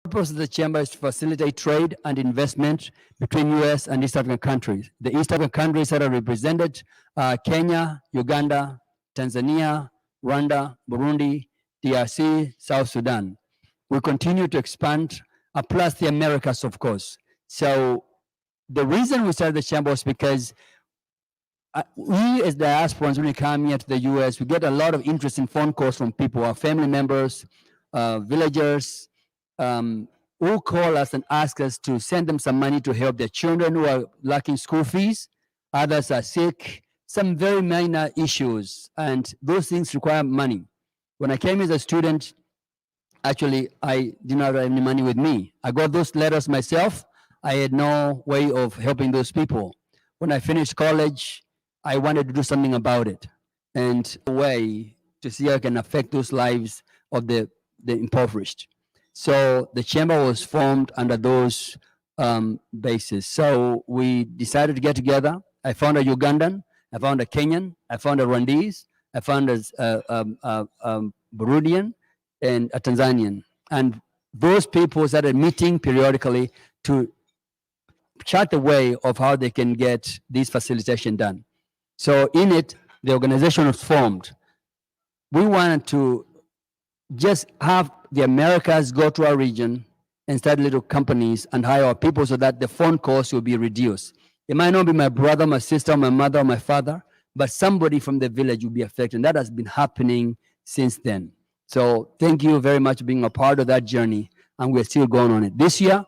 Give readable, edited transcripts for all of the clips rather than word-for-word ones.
purpose of the chamber is to facilitate trade and investment between U.S. and East African countries. The East African countries that are represented are Kenya, Uganda, Tanzania, Rwanda, Burundi, DRC, South Sudan. We continue to expand, plus the Americas, of course. So the reason we started the chamber was because we as diasporans, when we come here to the U.S., we get a lot of interesting phone calls from people, our family members, villagers, who call us and ask us to send them some money to help their children who are lacking school fees. Others are sick, some very minor issues, and those things require money. When I came as a student, actually, I did not have any money with me. I got those letters myself. I had no way of helping those people. When I finished college, I wanted to do something about it and a way to see how I can affect those lives of the impoverished. So the chamber was formed under those bases. So we decided to get together. I found a Ugandan, I found a Kenyan, I found a Rwandese, I found a Burundian, and a Tanzanian. And those people started meeting periodically to chart the way of how they can get this facilitation done. So in it, the organization was formed. We wanted to just have the Americas go to our region and start little companies and hire our people so that the phone calls will be reduced. It might not be my brother, my sister, my mother, or my father, but somebody from the village will be affected. And that has been happening since then. So thank you very much for being a part of that journey. And we're still going on it. This year,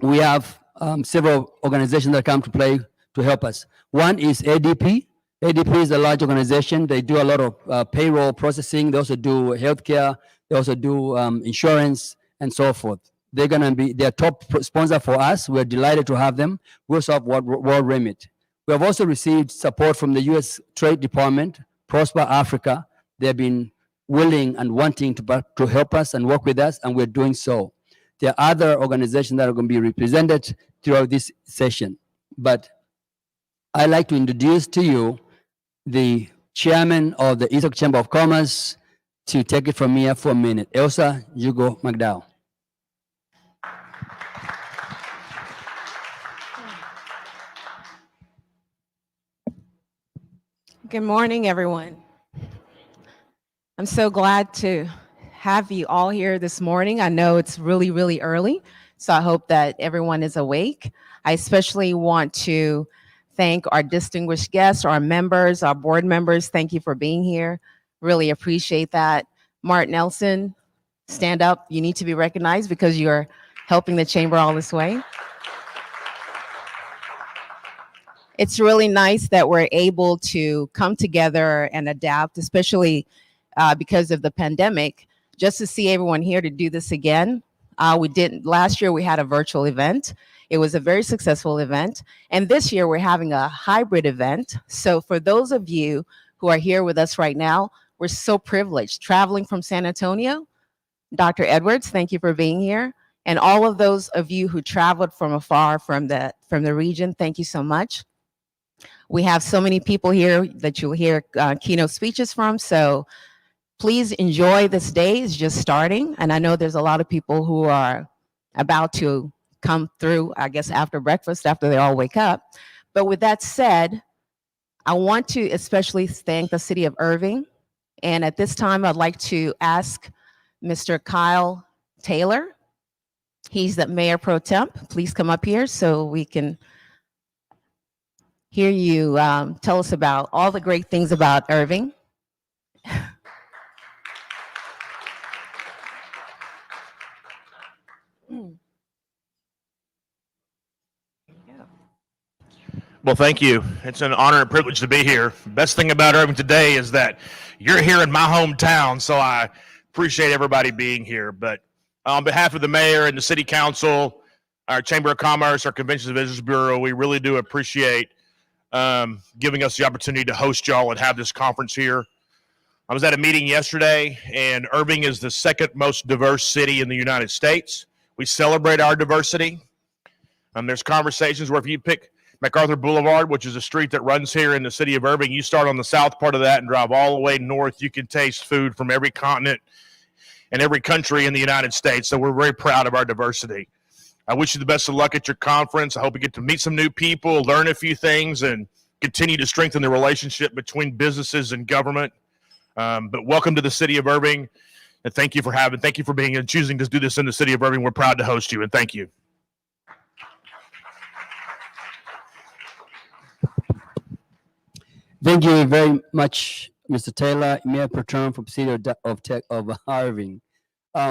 we have several organizations that come to play to help us. One is ADP. ADP is a large organization. They do a lot of payroll processing. They also do healthcare. They also do insurance and so forth. They're going to be their top sponsor for us. We're delighted to have them. We also have World Remit. We have also received support from the U.S. Trade Department, Prosper Africa. They've been willing and wanting to help us and work with us, and we're doing so. There are other organizations that are going to be represented throughout this session. But I'd like to introduce to you the chairman of the East African Chamber of Commerce to take it from here for a minute. Elsa Jugo McDowell. Good morning, everyone. I'm so glad to have you all here this morning. I know it's really, really early, so I hope that everyone is awake. I especially want to thank our distinguished guests, our members, our board members. Thank you for being here. Really appreciate that. Martin Nelson, stand up. You need to be recognized because you're helping the chamber all this way. It's really nice that we're able to come together and adapt, especially because of the pandemic, just to see everyone here to do this again. Last year we had a virtual event. It was a very successful event. And this year we're having a hybrid event. So for those of you who are here with us right now, we're so privileged. Traveling from San Antonio, Dr. Edwards, thank you for being here. And all of those of you who traveled from afar from the region, thank you so much. We have so many people here that you'll hear keynote speeches from. So please enjoy this day. It's just starting. And I know there's a lot of people who are about to come through, I guess, after breakfast, after they all wake up. But with that said, I want to especially thank the city of Irving. And at this time, I'd like to ask Mr. Kyle Taylor. He's the mayor pro temp. Please come up here so we can hear you tell us about all the great things about Irving. Well, thank you. It's an honor and privilege to be here. Best thing about Irving today is that you're here in my hometown, so I appreciate everybody being here. But on behalf of the mayor and the city council, our Chamber of Commerce, our Conventions and Visitors Bureau, we really do appreciate giving us the opportunity to host y'all and have this conference here. I was at a meeting yesterday, and Irving is the second most diverse city in the United States. We celebrate our diversity. There's conversations where if you pick MacArthur Boulevard, which is a street that runs here in the city of Irving, you start on the south part of that and drive all the way north, you can taste food from every continent in every country in the United States. So we're very proud of our diversity. I wish you the best of luck at your conference. I hope you get to meet some new people, learn a few things, and continue to strengthen the relationship between businesses and government. But welcome to the city of Irving, and thank you for being and choosing to do this in the city of Irving. We're proud to host you, and thank you. Thank you very much, Mr. Taylor, Mayor Pro Tem from the city of Irving.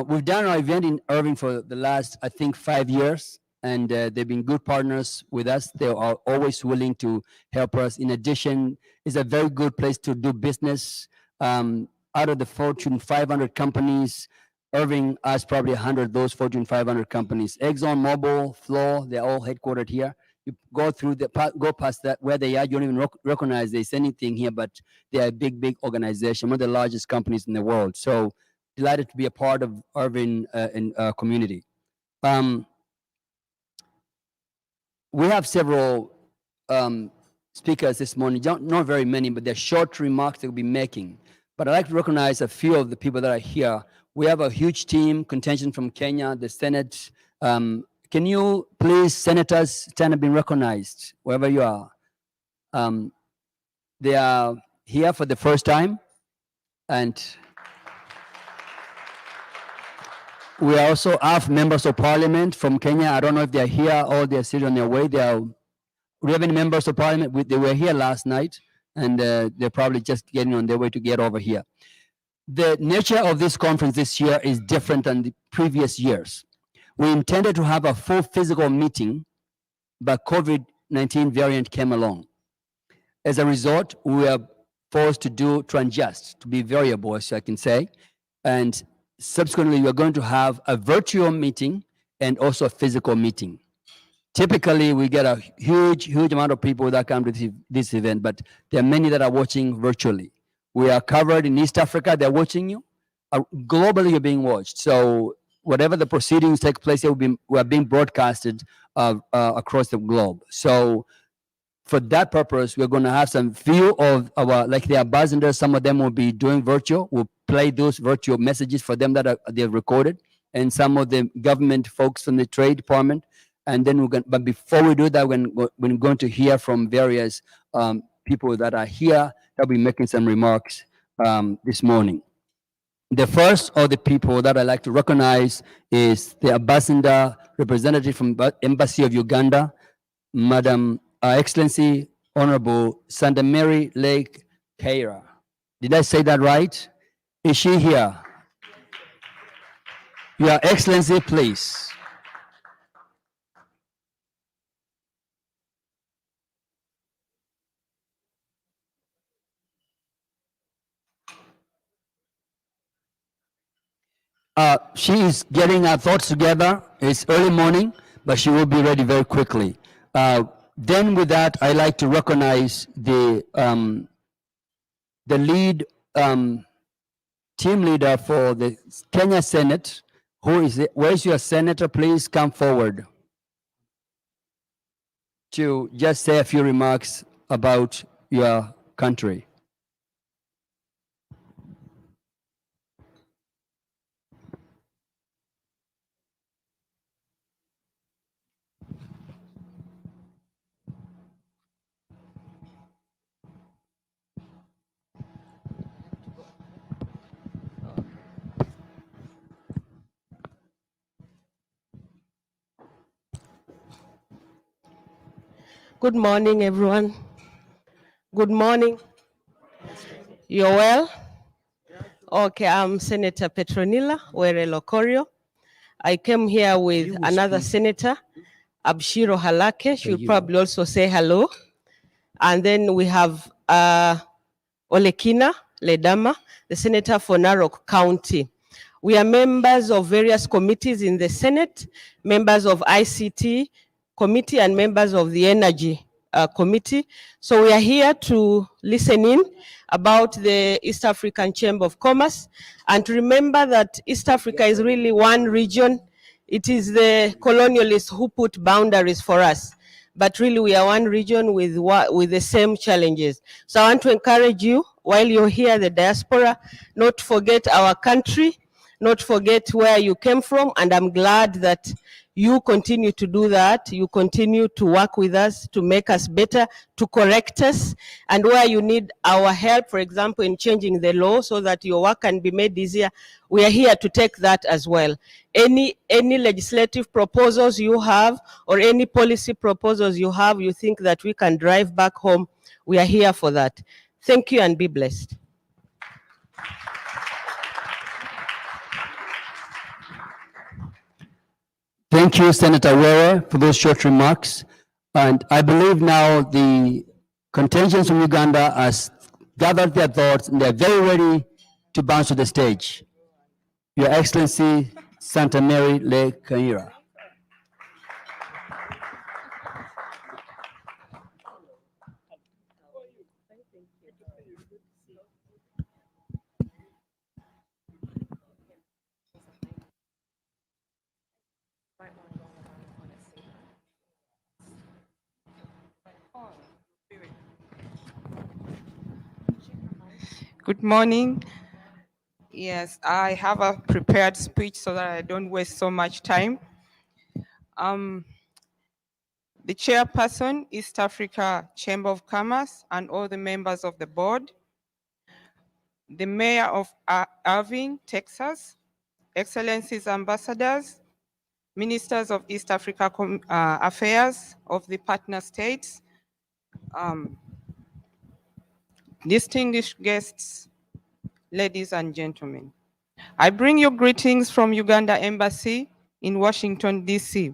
We've done our event in Irving for the last, I think, 5 years, and they've been good partners with us. They are always willing to help us. In addition, it's a very good place to do business. Out of the Fortune 500 companies, Irving has probably 100 of those Fortune 500 companies. ExxonMobil, Flo, they're all headquartered here. You go past that where they are, you don't even recognize there's anything here, but they are a big, big organization, one of the largest companies in the world. So delighted to be a part of Irving community. We have several speakers this morning, not very many, but they're short remarks they'll be making. But I'd like to recognize a few of the people that are here. We have a huge team, contingent from Kenya, the Senate. Can you please, senators, stand and be recognized wherever you are? They are here for the first time. And we also have members of parliament from Kenya. I don't know if they're here or they're still on their way. We have any members of parliament. They were here last night, and they're probably just getting on their way to get over here. The nature of this conference this year is different than the previous years. We intended to have a full physical meeting, but COVID-19 variant came along. As a result, we were forced to adjust, to be variable, as I can say. And subsequently, we're going to have a virtual meeting and also a physical meeting. Typically, we get a huge amount of people that come to this event, but there are many that are watching virtually. We are covered in East Africa, they're watching you. Globally, you're being watched. So whatever the proceedings take place, we are being broadcasted across the globe. So for that purpose, we're going to have some few of our, like the ambassadors, some of them will be doing virtual. We'll play those virtual messages for them that they've recorded, and some of the government folks from the Trade Department. And then but before we do that, we're going to hear from various people that are here that'll be making some remarks this morning. The first of the people that I'd like to recognize is the ambassador representative from the Embassy of Uganda, Madam Excellency Honorable Santa Mary Lake Keira. Did I say that right? Is she here? Your Excellency, please. She is getting her thoughts together. It's early morning, but she will be ready very quickly. Then with that, I'd like to recognize the lead team leader for the Kenya Senate. Who is it? Where's your senator? Please come forward to just say a few remarks about your country. Good morning, everyone. Good morning. You're well? Okay, I'm Senator Petronilla Were Lokorio. I came here with another senator, Abshiro Halake. She'll probably also say hello. And then we have Olekina Ledama, the senator for Narok County. We are members of various committees in the Senate, members of ICT committee, and members of the Energy committee. So we are here to listen in about the East African Chamber of Commerce, and to remember that East Africa is really one region. It is the colonialists who put boundaries for us, but really we are one region with the same challenges. So I want to encourage you, while you're here, the diaspora, not to forget our country, not forget where you came from, and I'm glad that you continue to do that. You continue to work with us to make us better, to correct us, and where you need our help, for example, in changing the law so that your work can be made easier, we are here to take that as well. Any legislative proposals you have or any policy proposals you have, you think that we can drive back home, we are here for that. Thank you and be blessed. Thank you, Senator Were, for those short remarks. And I believe now the contingents from Uganda has gathered their thoughts and they're very ready to bounce to the stage. Your Excellency, Santa Mary Le Kaira. Good morning. Yes, I have a prepared speech so that I don't waste so much time. The chairperson, East Africa Chamber of Commerce, and all the members of the board, the mayor of Irving, Texas, excellencies, ambassadors, ministers of East Africa affairs of the partner states, distinguished guests, ladies and gentlemen. I bring you greetings from Uganda Embassy in Washington, D.C.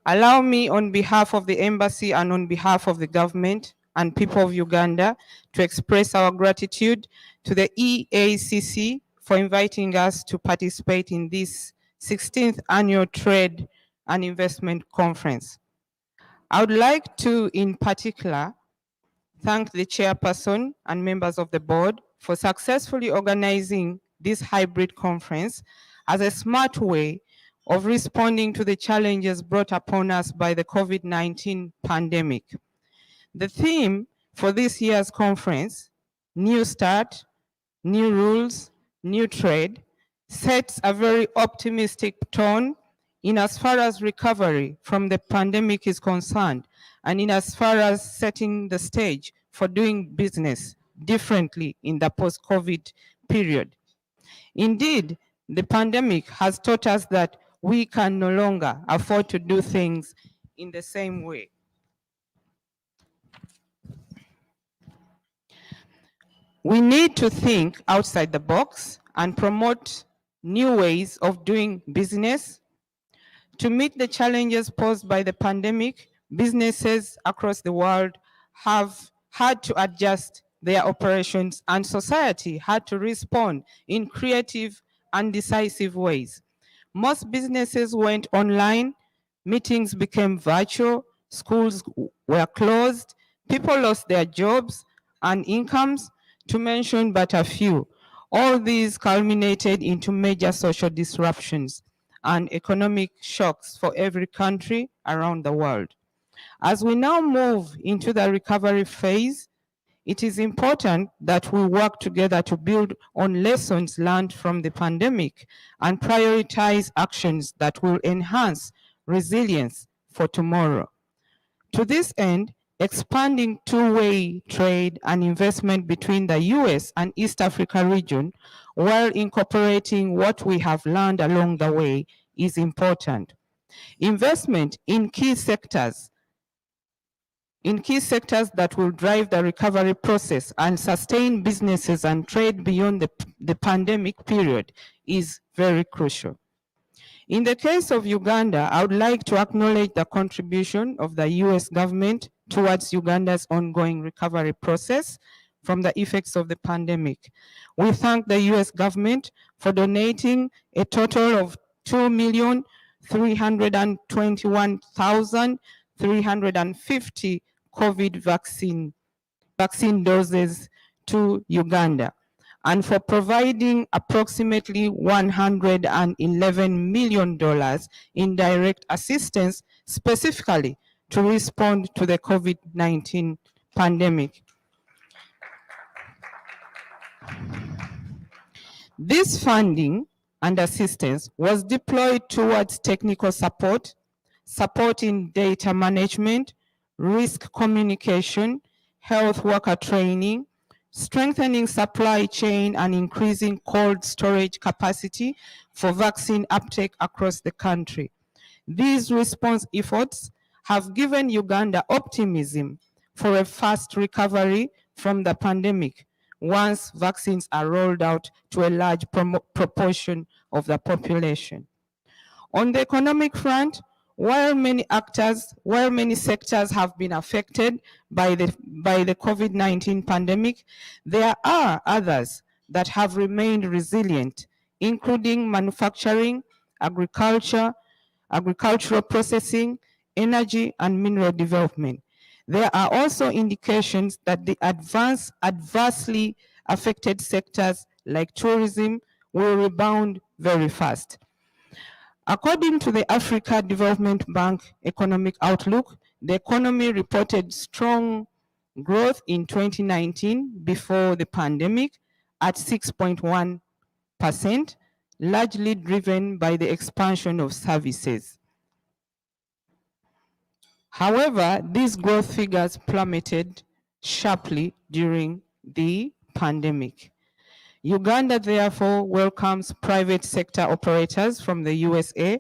Allow me on behalf of the embassy and on behalf of the government and people of Uganda to express our gratitude to the EACC for inviting us to participate in this 16th Annual Trade and Investment Conference. I would like to, in particular, thank the chairperson and members of the board for successfully organizing this hybrid conference as a smart way of responding to the challenges brought upon us by the COVID-19 pandemic. The theme for this year's conference, New Start, New Rules, New Trade, sets a very optimistic tone in as far as recovery from the pandemic is concerned, and in as far as setting the stage for doing business differently in the post-COVID period. Indeed, the pandemic has taught us that we can no longer afford to do things in the same way. We need to think outside the box and promote new ways of doing business. To meet the challenges posed by the pandemic, businesses across the world have had to adjust their operations, and society had to respond in creative and decisive ways. Most businesses went online, meetings became virtual, schools were closed, people lost their jobs and incomes, to mention but a few. All these culminated into major social disruptions and economic shocks for every country around the world. As we now move into the recovery phase, it is important that we work together to build on lessons learned from the pandemic and prioritize actions that will enhance resilience for tomorrow. To this end, expanding two-way trade and investment between the US and East Africa region while incorporating what we have learned along the way is important. Investment in key sectors that will drive the recovery process and sustain businesses and trade beyond the pandemic period is very crucial. In the case of Uganda, I would like to acknowledge the contribution of the US government towards Uganda's ongoing recovery process from the effects of the pandemic. We thank the US government for donating a total of 2,321,350 COVID vaccine doses to Uganda, and for providing approximately $111 million in direct assistance specifically to respond to the COVID-19 pandemic. This funding and assistance was deployed towards technical support, support in data management, risk communication, health worker training, strengthening supply chain and increasing cold storage capacity for vaccine uptake across the country. These response efforts have given Uganda optimism for a fast recovery from the pandemic once vaccines are rolled out to a large proportion of the population. On the economic front, while many sectors have been affected by the COVID-19 pandemic, there are others that have remained resilient, including manufacturing, agriculture, agricultural processing, energy, and mineral development. There are also indications that the adversely affected sectors like tourism will rebound very fast. According to the Africa Development Bank Economic Outlook, the economy reported strong growth in 2019 before the pandemic at 6.1%, largely driven by the expansion of services. However, these growth figures plummeted sharply during the pandemic. Uganda therefore welcomes private sector operators from the USA,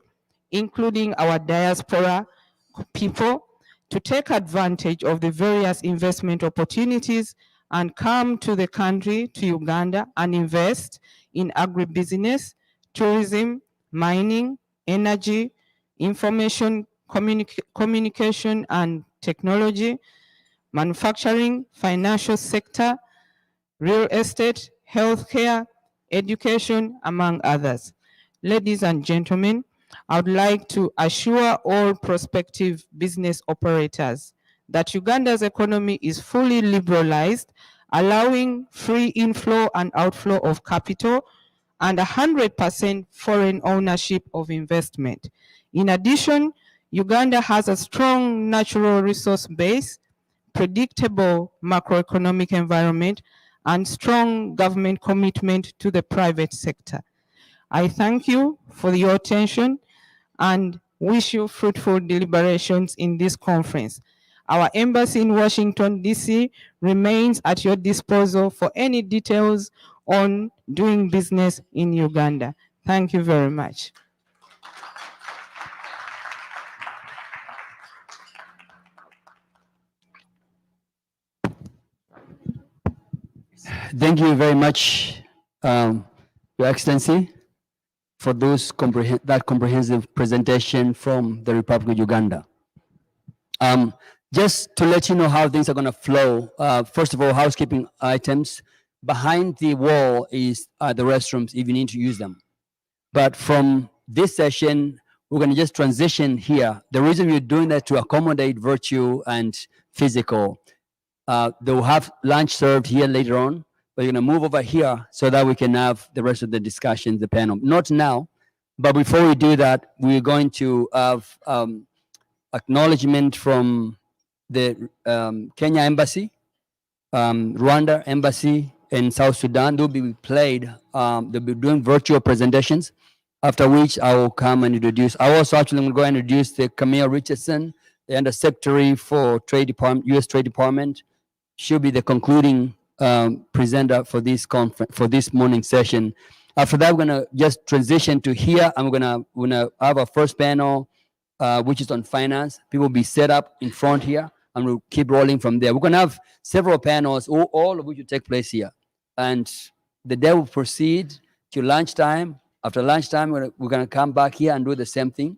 including our diaspora people, to take advantage of the various investment opportunities and come to the country, to Uganda, and invest in agribusiness, tourism, mining, energy, information communication and technology, manufacturing, financial sector, real estate, healthcare, education, among others. Ladies and gentlemen, I would like to assure all prospective business operators that Uganda's economy is fully liberalized, allowing free inflow and outflow of capital and 100% foreign ownership of investment. In addition, Uganda has a strong natural resource base, predictable macroeconomic environment, and strong government commitment to the private sector. I thank you for your attention and wish you fruitful deliberations in this conference. Our embassy in Washington, D.C. remains at your disposal for any details on doing business in Uganda. Thank you very much. Thank you very much, Your Excellency, for that comprehensive presentation from the Republic of Uganda. Just to let you know how things are going to flow, first of all, housekeeping items. Behind the wall is the restrooms if you need to use them. But from this session, we're going to just transition here. The reason we're doing that to accommodate virtual and physical. They'll have lunch served here later on, but you're going to move over here so that we can have the rest of the discussion, the panel. Not now, but before we do that, we're going to have acknowledgement from the Kenya Embassy, Rwanda Embassy, in South Sudan. They'll be played, they'll be doing virtual presentations, after which I will come and introduce. I also actually will go and introduce the Camille Richardson, the Undersecretary for Trade Department, U.S. Trade Department. She'll be the concluding presenter for this conference, for this morning session. After that, we're gonna just transition to here, and we're gonna have our first panel, which is on finance. People will be set up in front here, and we'll keep rolling from there. We're gonna have several panels, all of which will take place here. And the day will proceed to lunchtime. After lunchtime, we're gonna come back here and do the same thing.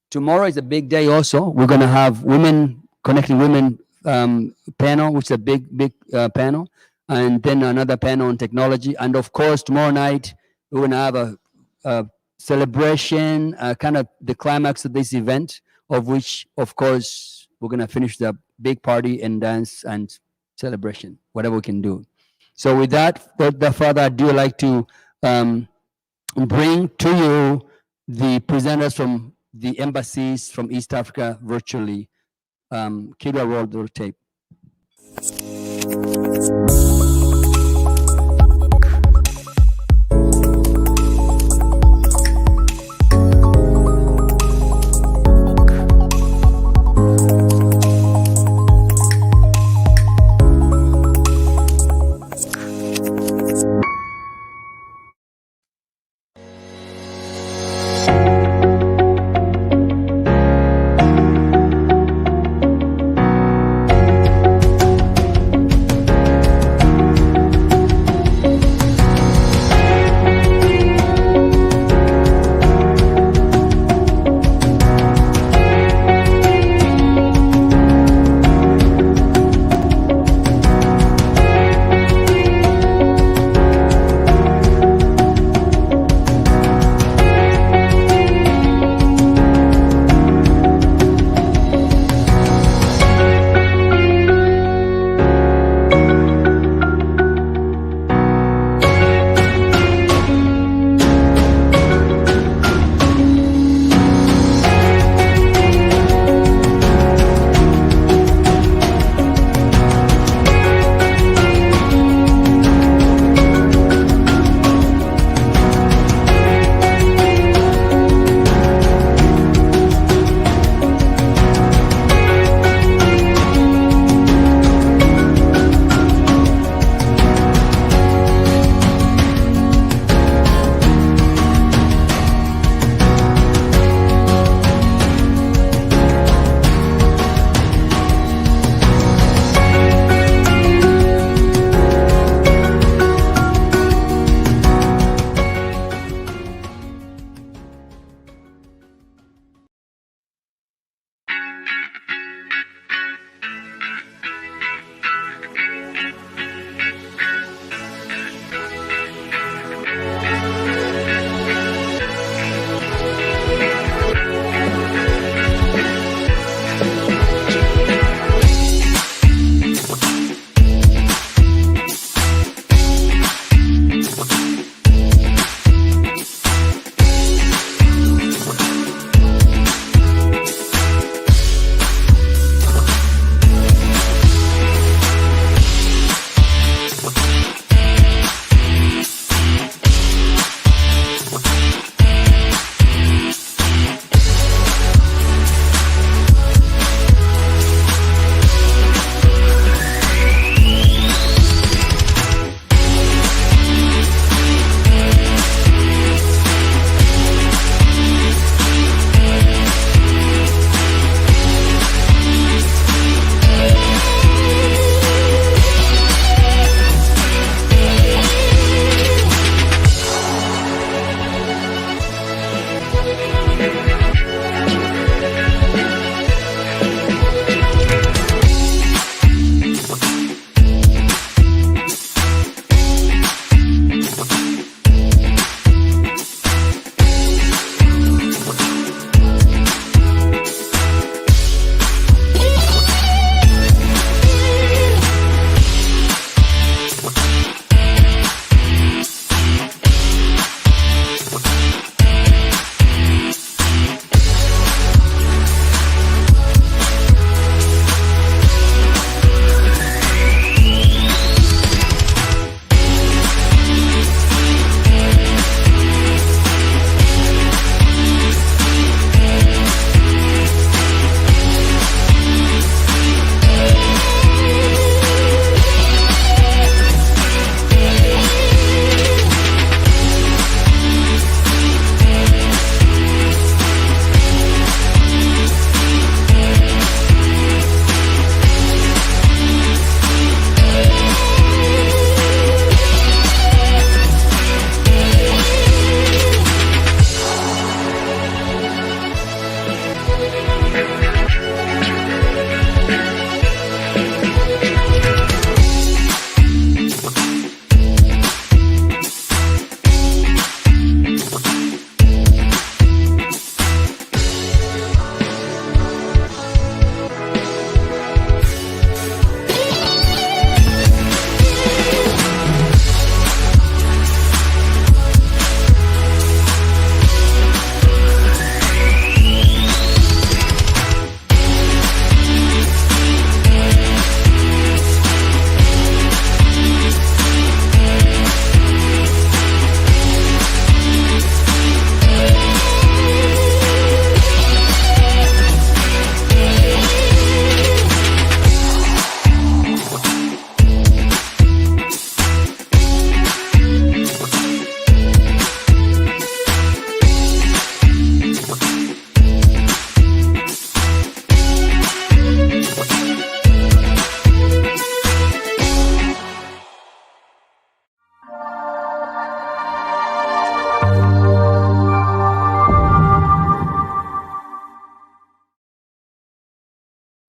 Tomorrow is a big day also. We're gonna have women, connecting women panel, which is a big panel. And then another panel on technology. And of course, tomorrow night, we're gonna have a celebration, kind of the climax of this event, of which, of course, we're gonna finish the big party and dance and celebration, whatever we can do. So with that, without further ado, I'd like to bring to you the presenters from the embassies from East Africa virtually. Kidwa, roll the tape.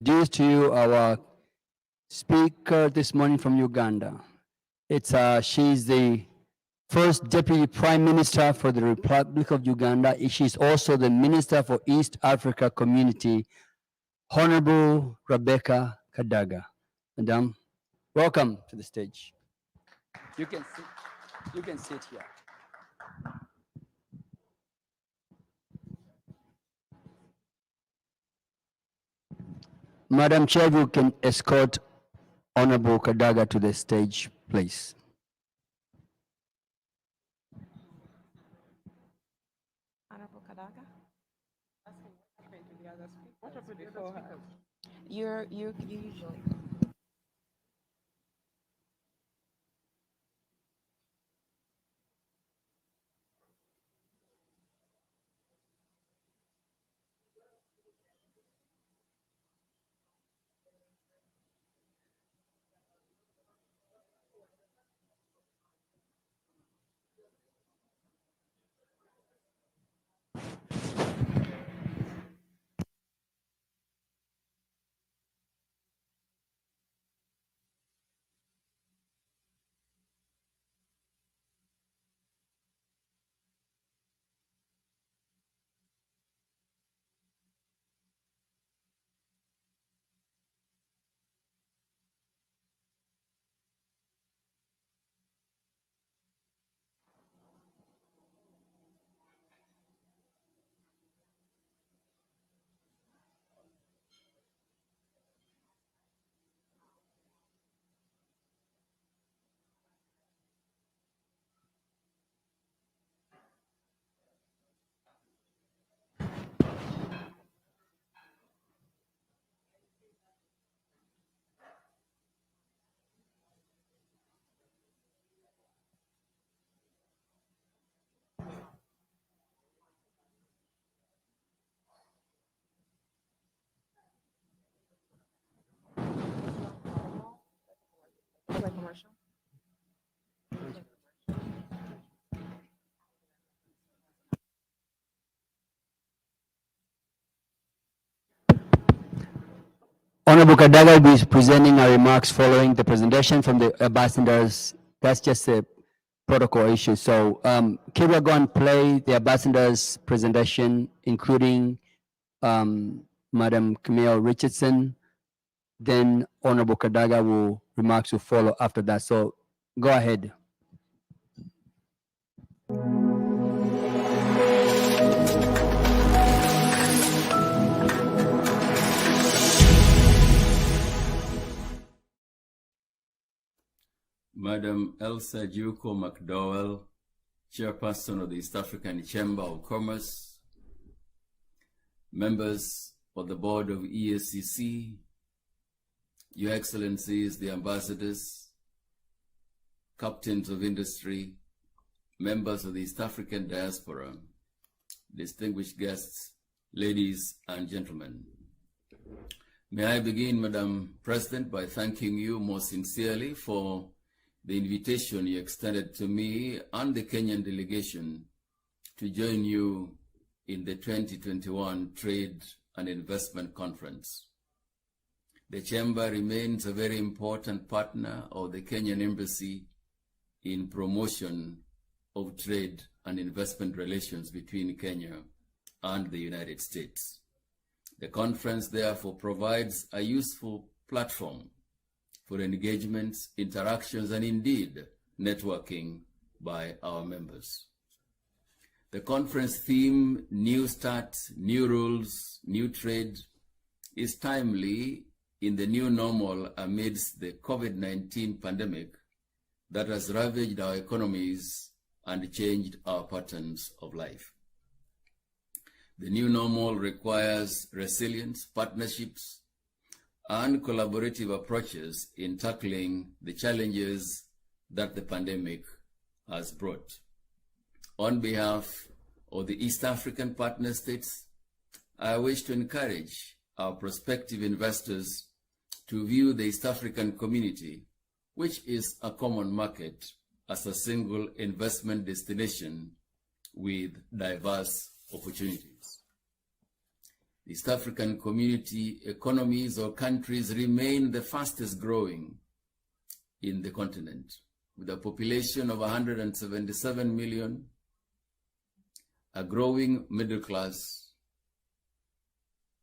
introduce to you our speaker this morning from Uganda. She's the first Deputy Prime Minister for the Republic of Uganda. She's also the Minister for East Africa Community, Honorable Rebecca Kadaga. Madam, welcome to the stage. You can sit here. Madam Chair, you can escort Honorable Kadaga to the stage, please. Honorable Kadaga? You usually. Honorable Kadaga will be presenting our remarks following the presentation from the ambassadors. That's just a protocol issue. So Kira, go and play the ambassadors' presentation, including Madam Camille Richardson. Then Honorable Kadaga remarks will follow after that. So go ahead. Madam Elsa Juko McDowell, Chairperson of the East African Chamber of Commerce, members of the Board of EACC, Your Excellencies, the ambassadors, captains of industry, members of the East African diaspora, distinguished guests, ladies and gentlemen. May I begin, Madam President, by thanking you most sincerely for the invitation you extended to me and the Kenyan delegation to join you in the 2021 Trade and Investment Conference. The Chamber remains a very important partner of the Kenyan Embassy in promotion of trade and investment relations between Kenya and the United States. The conference therefore provides a useful platform for engagements, interactions, and indeed networking by our members. The conference theme, New Start, New Rules, New Trade, is timely in the new normal amidst the COVID-19 pandemic that has ravaged our economies and changed our patterns of life. The new normal requires resilience, partnerships, and collaborative approaches in tackling the challenges that the pandemic has brought. On behalf of the East African partner states, I wish to encourage our prospective investors to view the East African community, which is a common market, as a single investment destination with diverse opportunities. The East African community economies or countries remain the fastest growing in the continent, with a population of 177 million, a growing middle class,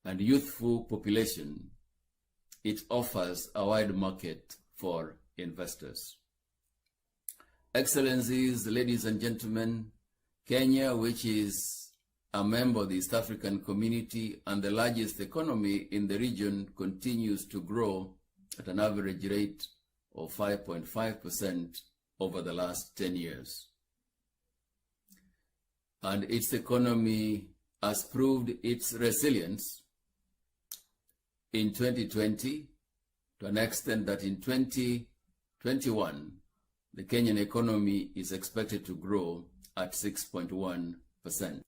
and youthful population. It offers a wide market for investors. Excellencies, ladies and gentlemen, Kenya, which is a member of the East African community and the largest economy in the region, continues to grow at an average rate of 5.5% over the last 10 years. And its economy has proved its resilience in 2020 to an extent that in 2021, the Kenyan economy is expected to grow at 6.1%.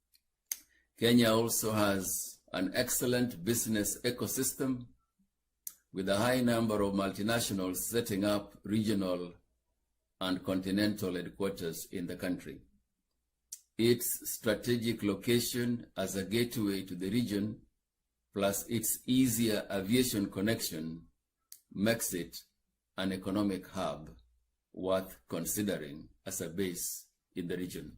Kenya also has an excellent business ecosystem with a high number of multinationals setting up regional and continental headquarters in the country. Its strategic location as a gateway to the region, plus its easier aviation connection, makes it an economic hub worth considering as a base in the region.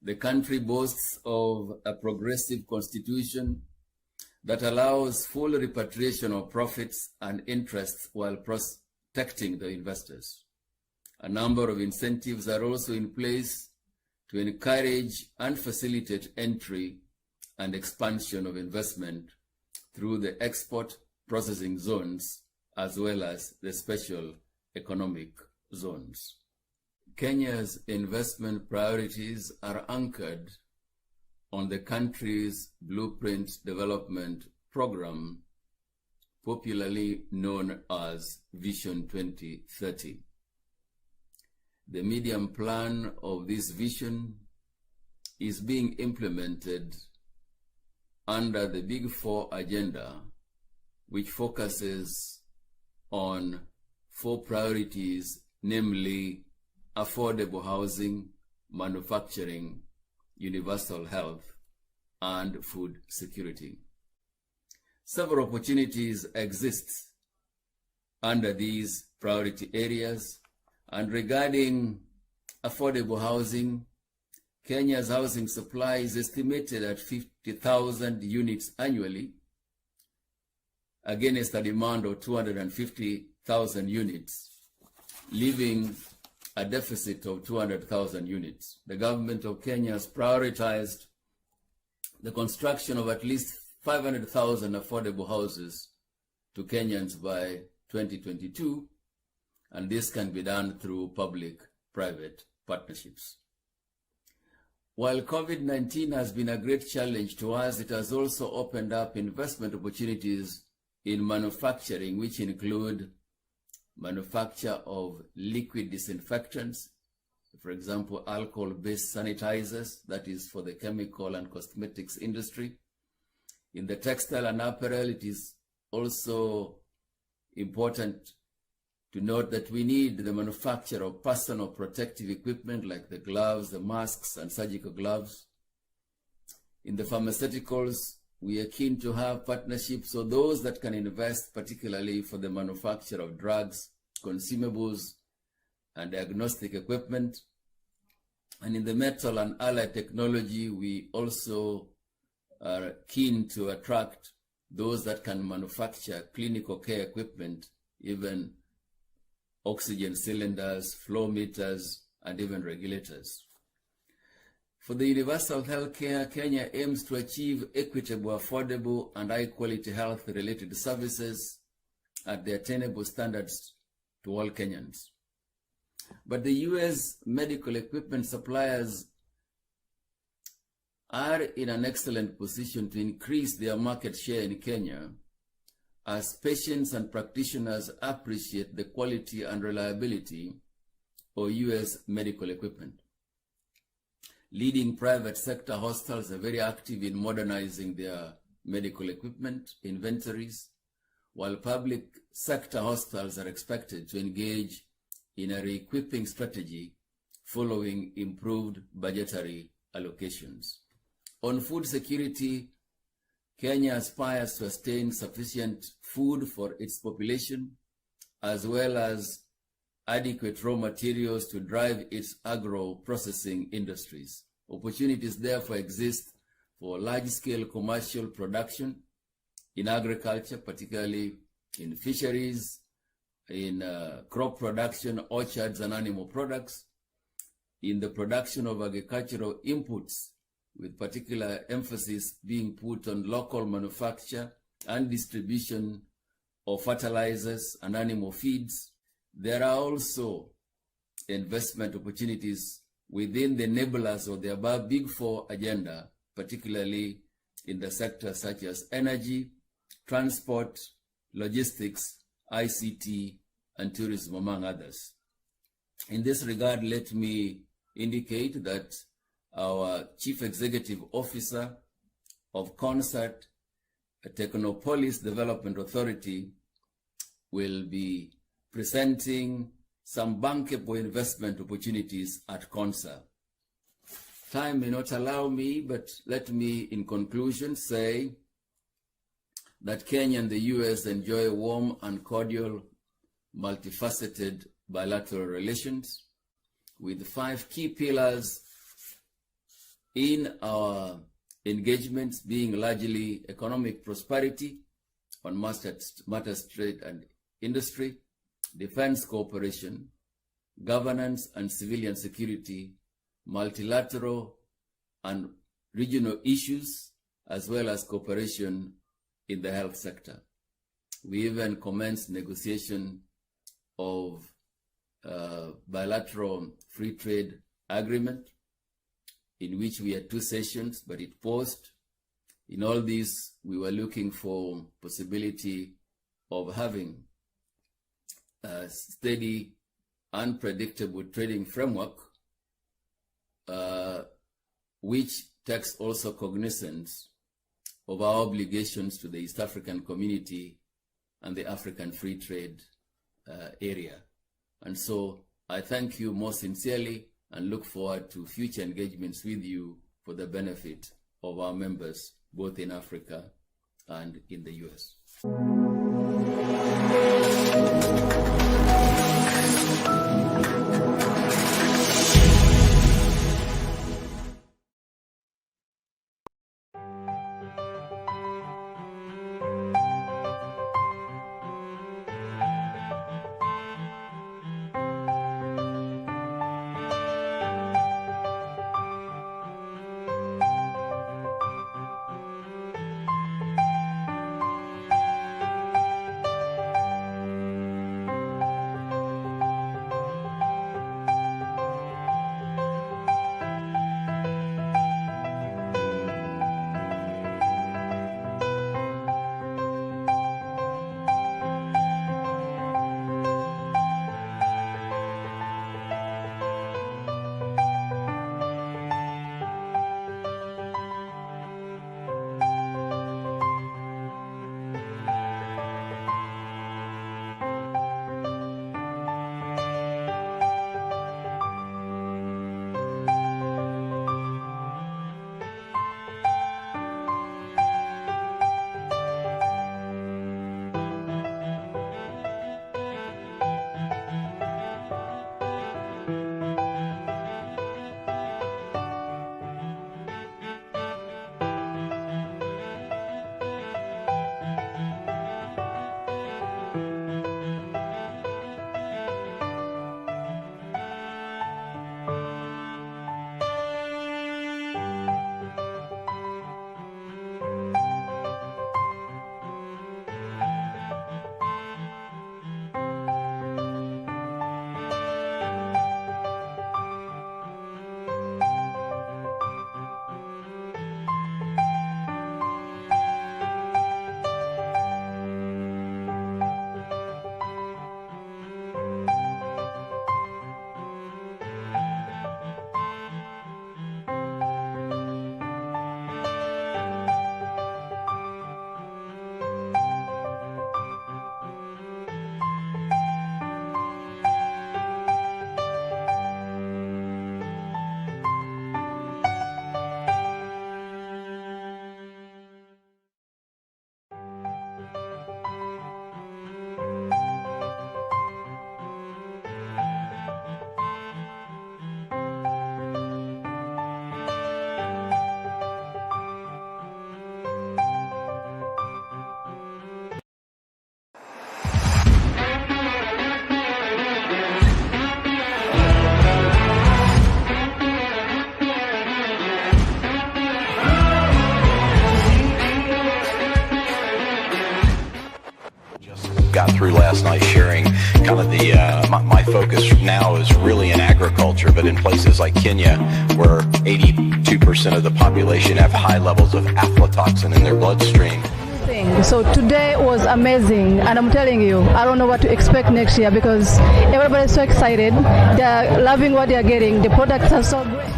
The country boasts of a progressive constitution that allows full repatriation of profits and interests while protecting the investors. A number of incentives are also in place to encourage and facilitate entry and expansion of investment through the export processing zones as well as the special economic zones. Kenya's investment priorities are anchored on the country's Blueprint Development Program, popularly known as Vision 2030. The medium plan of this vision is being implemented under the Big Four agenda, which focuses on 4 priorities, namely affordable housing, manufacturing, universal health, and food security. Several opportunities exist under these priority areas, and regarding affordable housing, Kenya's housing supply is estimated at 50,000 units annually, against a demand of 250,000 units, leaving a deficit of 200,000 units. The government of Kenya has prioritized the construction of at least 500,000 affordable houses to Kenyans by 2022, and this can be done through public-private partnerships. While COVID-19 has been a great challenge to us, it has also opened up investment opportunities in manufacturing, which include manufacture of liquid disinfectants, for example, alcohol-based sanitizers, that is for the chemical and cosmetics industry. In the textile and apparel, it is also important to note that we need the manufacture of personal protective equipment like the gloves, the masks, and surgical gloves. In the pharmaceuticals, we are keen to have partnerships so those that can invest particularly for the manufacture of drugs, consumables, and diagnostic equipment. And in the metal and allied technology, we also are keen to attract those that can manufacture clinical care equipment, even oxygen cylinders, flow meters, and even regulators. For the universal healthcare, Kenya aims to achieve equitable, affordable, and high-quality health-related services at the attainable standards to all Kenyans. But the U.S. medical equipment suppliers are in an excellent position to increase their market share in Kenya, as patients and practitioners appreciate the quality and reliability of U.S. medical equipment. Leading private sector hospitals are very active in modernizing their medical equipment inventories, while public sector hospitals are expected to engage in a re-equipping strategy following improved budgetary allocations. On food security, Kenya aspires to sustain sufficient food for its population, as well as adequate raw materials to drive its agro-processing industries. Opportunities therefore exist for large-scale commercial production in agriculture, particularly in fisheries, in crop production, orchards, and animal products, in the production of agricultural inputs, with particular emphasis being put on local manufacture and distribution of fertilizers and animal feeds. There are also investment opportunities within the enablers of the above Big Four agenda, particularly in the sectors such as energy, transport, logistics, ICT, and tourism, among others. In this regard, let me indicate that our Chief Executive Officer of CONSAT, Technopolis Development Authority, will be presenting some bankable investment opportunities at CONSA. Time may not allow me, but let me, in conclusion, say that Kenya and the US enjoy warm and cordial, multifaceted bilateral relations with 5 key pillars in our engagements being largely economic prosperity on matters trade and industry, defense cooperation, governance and civilian security, multilateral and regional issues, as well as cooperation in the health sector. We even commenced negotiation of bilateral free trade agreement, in which we had 2 sessions, but it paused. In all this, we were looking for possibility of having a steady, unpredictable trading framework, which takes also cognizance of our obligations to the East African community and the African free trade area. And so I thank you most sincerely and look forward to future engagements with you for the benefit of our members, both in Africa and in the US. got through last night sharing kind of the, my focus now is really in agriculture, but in places like Kenya, where 82% of the population have high levels of aflatoxin in their bloodstream. So today was amazing, and I'm telling you, I don't know what to expect next year because everybody's so excited. They're loving what they're getting. The products are so great.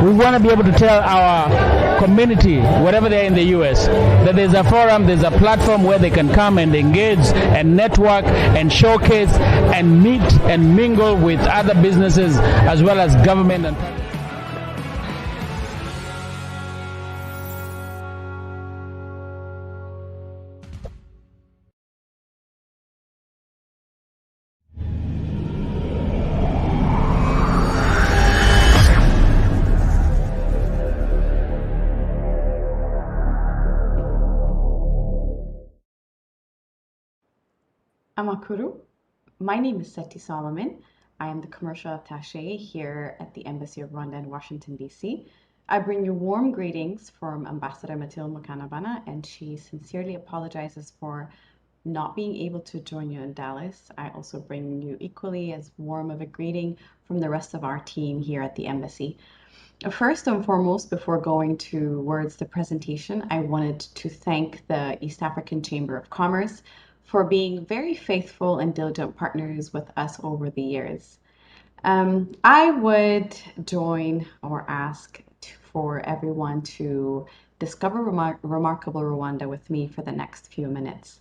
We want to be able to tell our community, wherever they're in the U.S., that there's a forum, there's a platform where they can come and engage and network and showcase and meet and mingle with other businesses as well as government and public. Amakuru. My name is Seti Solomon. I am the commercial attaché here at the Embassy of Rwanda in Washington, D.C. I bring you warm greetings from Ambassador Mathilde Mukanabana, and she sincerely apologizes for not being able to join you in Dallas. I also bring you equally as warm of a greeting from the rest of our team here at the Embassy. First and foremost, before going towards the presentation, I wanted to thank the East African Chamber of Commerce for being very faithful and diligent partners with us over the years. I would join or ask for everyone to discover remarkable Rwanda with me for the next few minutes.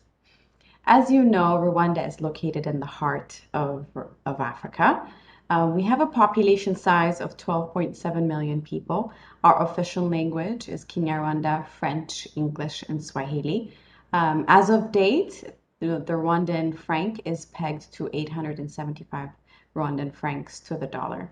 As you know, Rwanda is located in the heart of Africa. We have a population size of 12.7 million people. Our official language is Kinyarwanda, French, English, and Swahili. As of date, the Rwandan franc is pegged to 875 Rwandan francs to the dollar.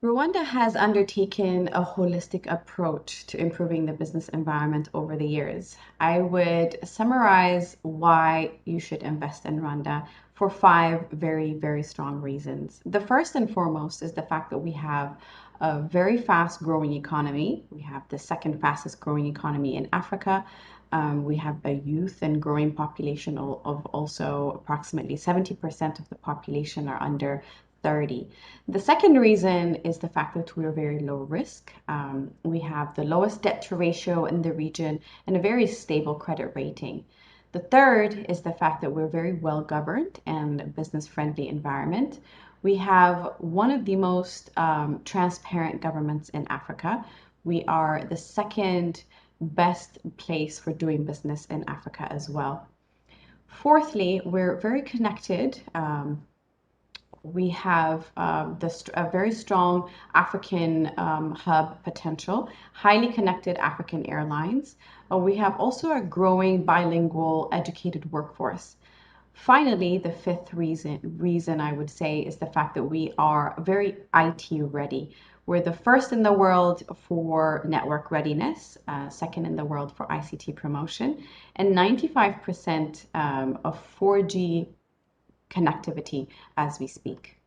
Rwanda has undertaken a holistic approach to improving the business environment over the years. I would summarize why you should invest in Rwanda for 5 very, very strong reasons. The first and foremost is the fact that we have a very fast growing economy. We have the second fastest growing economy in Africa. We have a youth and growing population of also approximately 70% of the population are under 30. The second reason is the fact that we're very low risk. We have the lowest debt to ratio in the region and a very stable credit rating. The third is the fact that we're very well governed and business friendly environment. We have one of the most transparent governments in Africa. We are the second best place for doing business in Africa as well. Fourthly, we're very connected. We have a very strong African hub potential, highly connected African airlines. We have also a growing bilingual educated workforce. Finally, the fifth reason I would say is the fact that we are very IT ready. We're the first in the world for network readiness, second in the world for ICT promotion, and 95% of 4G connectivity as we speak.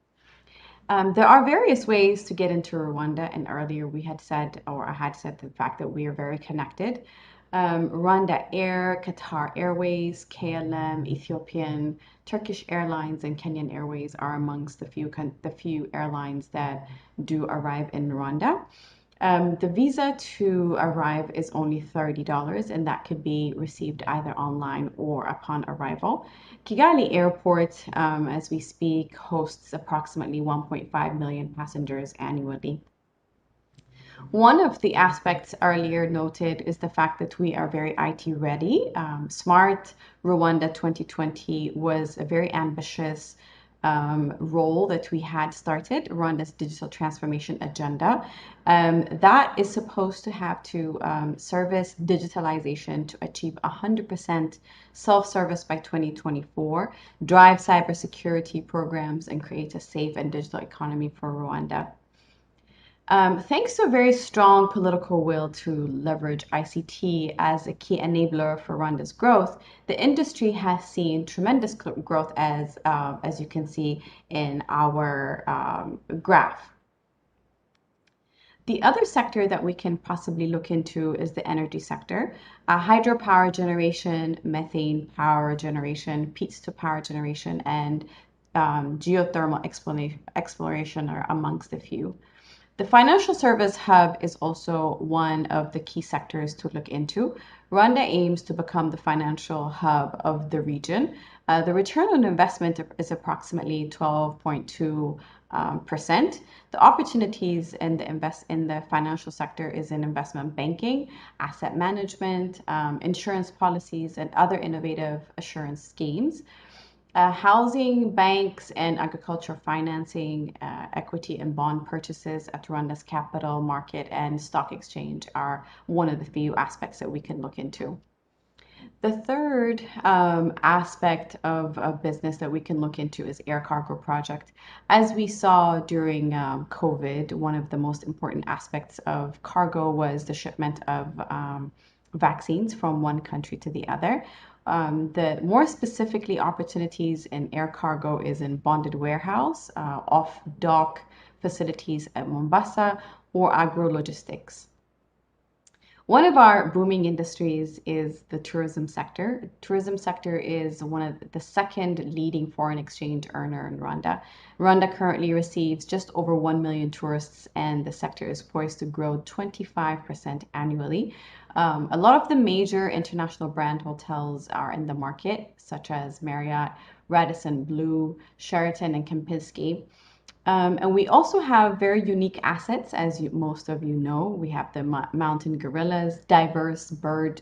There are various ways to get into Rwanda, and earlier we had said, or I had said the fact that we are very connected. Rwanda Air, Qatar Airways, KLM, Ethiopian, Turkish Airlines, and Kenyan Airways are amongst the few airlines that do arrive in Rwanda. The visa to arrive is only $30, and that could be received either online or upon arrival. Kigali Airport, as we speak, hosts approximately 1.5 million passengers annually. One of the aspects earlier noted is the fact that we are very IT ready. Smart Rwanda 2020 was a very ambitious role that we had started, Rwanda's digital transformation agenda. That is supposed to have to service digitalization to achieve 100% self-service by 2024, drive cybersecurity programs, and create a safe and digital economy for Rwanda. Thanks to a very strong political will to leverage ICT as a key enabler for Rwanda's growth, the industry has seen tremendous growth as you can see in our graph. The other sector that we can possibly look into is the energy sector. Hydropower generation, methane power generation, peats to power generation, and geothermal exploration are amongst a few. The financial service hub is also one of the key sectors to look into. Rwanda aims to become the financial hub of the region. The return on investment is approximately 12.2%. The opportunities in the financial sector is in investment banking, asset management, insurance policies, and other innovative assurance schemes. Housing, banks, and agriculture financing, equity and bond purchases at Rwanda's capital market and stock exchange are one of the few aspects that we can look into. The third aspect of a business that we can look into is air cargo project. As we saw during COVID, one of the most important aspects of cargo was the shipment of vaccines from one country to the other. The more specifically opportunities in air cargo is in bonded warehouse, off-dock facilities at Mombasa, or agro-logistics. One of our booming industries is the tourism sector. Tourism sector is one of the second leading foreign exchange earner in Rwanda. Rwanda currently receives just over 1 million tourists, and the sector is poised to grow 25% annually. A lot of the major international brand hotels are in the market, such as Marriott, Radisson Blu, Sheraton, and Kempinski. And we also have very unique assets, as most of you know. We have the mountain gorillas, diverse bird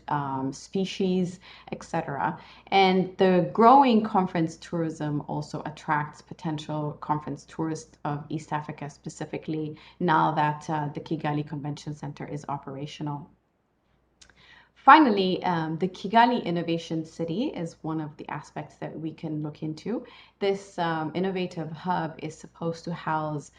species, etc. And the growing conference tourism also attracts potential conference tourists of East Africa, specifically now that the Kigali Convention Center is operational. Finally, the Kigali Innovation City is one of the aspects that we can look into. This innovative hub is supposed to house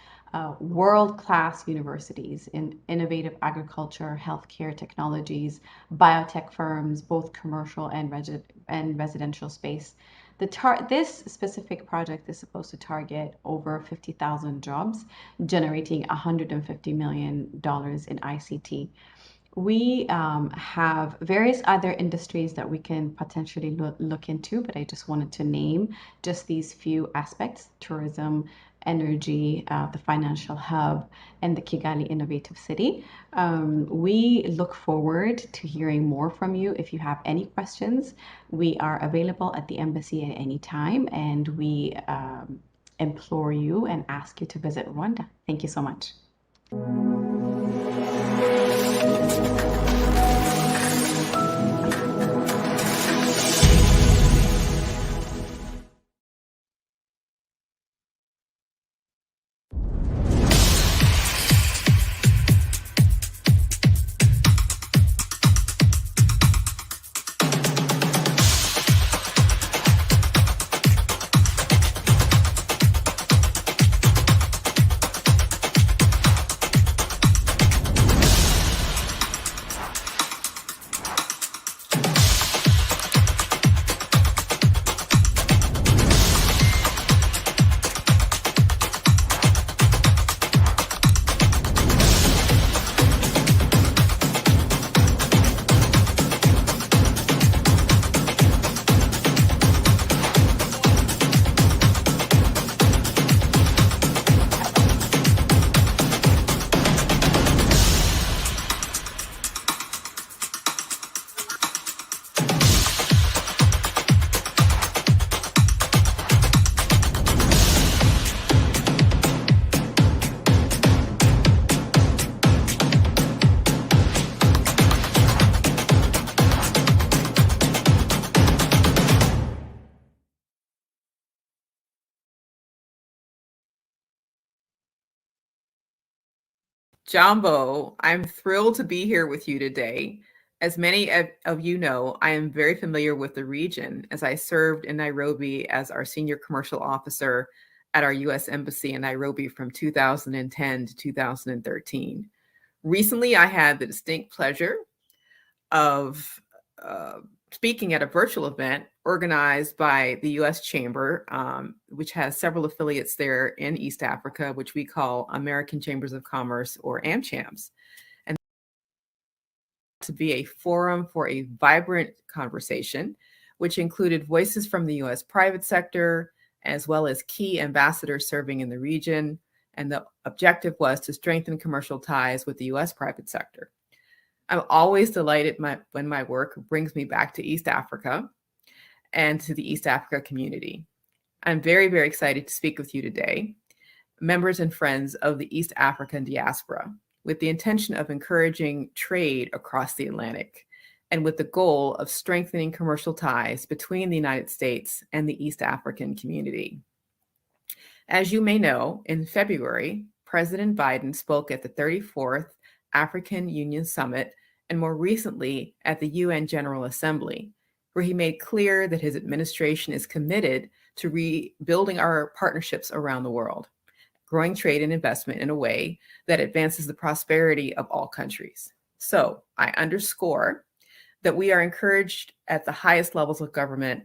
world-class universities in innovative agriculture, healthcare technologies, biotech firms, both commercial and residential space. This specific project is supposed to target over 50,000 jobs, generating $150 million in ICT. We have various other industries that we can potentially look into, but I just wanted to name just these few aspects: tourism, energy, the financial hub, and the Kigali Innovative City. We look forward to hearing more from you. If you have any questions, we are available at the embassy at any time, and we implore you and ask you to visit Rwanda. Thank you so much. Jambo, I'm thrilled to be here with you today. As many of you know, I am very familiar with the region as I served in Nairobi as our senior commercial officer at our U.S. Embassy in Nairobi from 2010 to 2013. Recently, I had the distinct pleasure of speaking at a virtual event organized by the U.S. Chamber, which has several affiliates there in East Africa, which we call American Chambers of Commerce, or AmChams. And to be a forum for a vibrant conversation, which included voices from the U.S. private sector, as well as key ambassadors serving in the region. And the objective was to strengthen commercial ties with the U.S. private sector. I'm always delighted when my work brings me back to East Africa and to the East Africa community. I'm very, very excited to speak with you today, members and friends of the East African diaspora, with the intention of encouraging trade across the Atlantic and with the goal of strengthening commercial ties between the United States and the East African community. As you may know, in February, President Biden spoke at the 34th African Union Summit, and more recently at the UN General Assembly, where he made clear that his administration is committed to rebuilding our partnerships around the world, growing trade and investment in a way that advances the prosperity of all countries. So I underscore that we are encouraged at the highest levels of government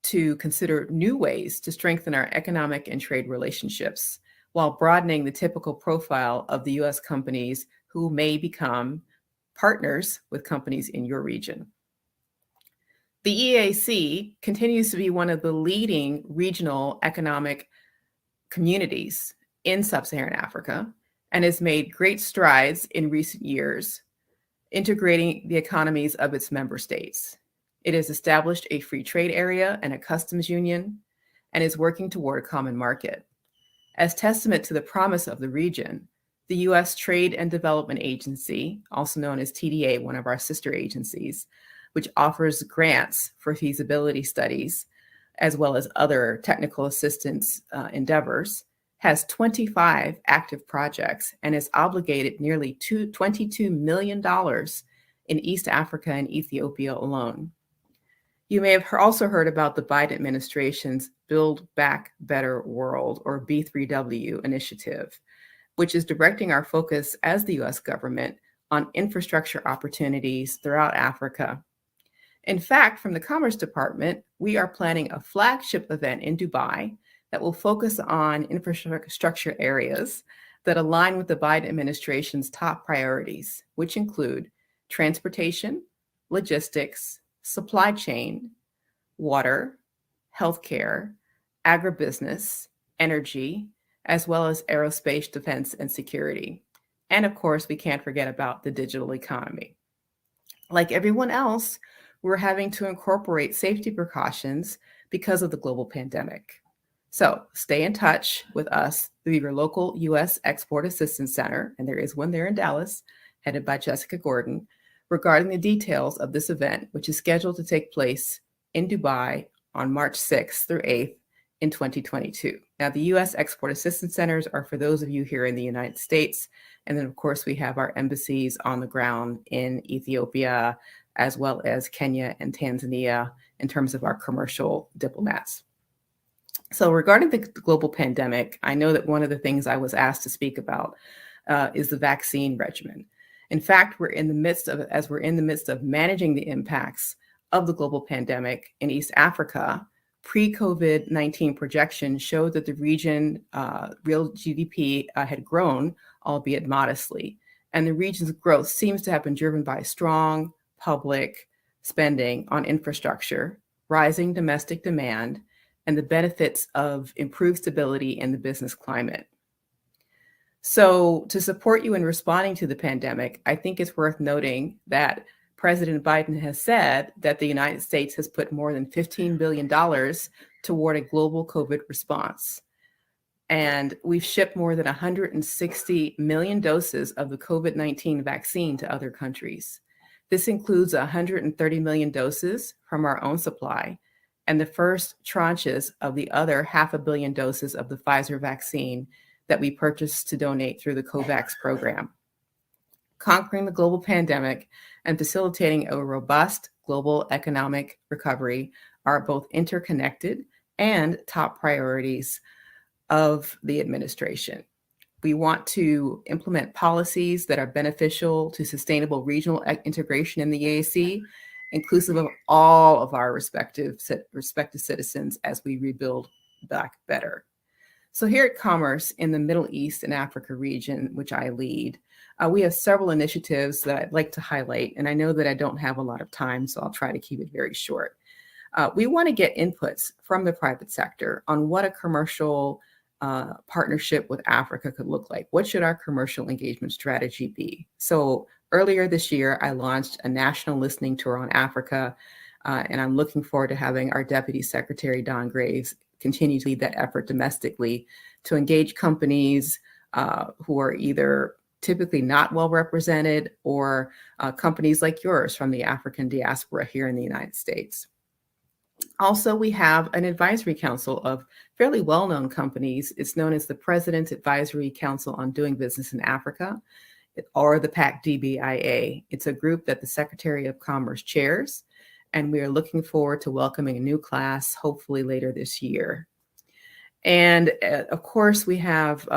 to consider new ways to strengthen our economic and trade relationships, while broadening the typical profile of the U.S. companies who may become partners with companies in your region. The EAC continues to be one of the leading regional economic communities in sub-Saharan Africa and has made great strides in recent years, integrating the economies of its member states. It has established a free trade area and a customs union and is working toward a common market. As testament to the promise of the region, the U.S. Trade and Development Agency, also known as TDA, one of our sister agencies, which offers grants for feasibility studies, as well as other technical assistance endeavors, has 25 active projects and is obligated nearly $22 million in East Africa and Ethiopia alone. You may have also heard about the Biden administration's Build Back Better World, or B3W initiative, which is directing our focus as the U.S. government on infrastructure opportunities throughout Africa. In fact, from the Commerce Department, we are planning a flagship event in Dubai that will focus on infrastructure areas that align with the Biden administration's top priorities, which include transportation, logistics, supply chain, water, healthcare, agribusiness, energy, as well as aerospace, defense, and security. And of course, we can't forget about the digital economy. Like everyone else, we're having to incorporate safety precautions because of the global pandemic. So stay in touch with us through your local U.S. Export Assistance Center, and there is one there in Dallas, headed by Jessica Gordon, regarding the details of this event, which is scheduled to take place in Dubai on March 6th through 8th in 2022. Now, the U.S. Export Assistance Centers are for those of you here in the United States. And then, of course, we have our embassies on the ground in Ethiopia, as well as Kenya and Tanzania in terms of our commercial diplomats. So regarding the global pandemic, I know that one of the things I was asked to speak about is the vaccine regimen. In fact, we're in the midst of managing the impacts of the global pandemic in East Africa. Pre-COVID-19 projections showed that the region real GDP had grown, albeit modestly. And the region's growth seems to have been driven by strong public spending on infrastructure, rising domestic demand, and the benefits of improved stability in the business climate. So to support you in responding to the pandemic, I think it's worth noting that President Biden has said that the United States has put more than $15 billion toward a global COVID response. And we've shipped more than 160 million doses of the COVID-19 vaccine to other countries. This includes 130 million doses from our own supply and the first tranches of the other 500 million doses of the Pfizer vaccine that we purchased to donate through the COVAX program. Conquering the global pandemic and facilitating a robust global economic recovery are both interconnected and top priorities of the administration. We want to implement policies that are beneficial to sustainable regional integration in the EAC, inclusive of all of our respective citizens as we rebuild back better. So here at Commerce in the Middle East and Africa region, which I lead, we have several initiatives that I'd like to highlight, and I know that I don't have a lot of time, so I'll try to keep it very short. We want to get inputs from the private sector on what a commercial partnership with Africa could look like. What should our commercial engagement strategy be? So earlier this year, I launched a national listening tour on Africa, and I'm looking forward to having our Deputy Secretary, Don Graves, continue to lead that effort domestically to engage companies who are either typically not well represented or companies like yours from the African diaspora here in the United States. Also, we have an advisory council of fairly well-known companies. It's known as the President's Advisory Council on Doing Business in Africa, or the PAC-DBIA. It's a group that the Secretary of Commerce chairs, and we are looking forward to welcoming a new class, hopefully later this year. And of course, we have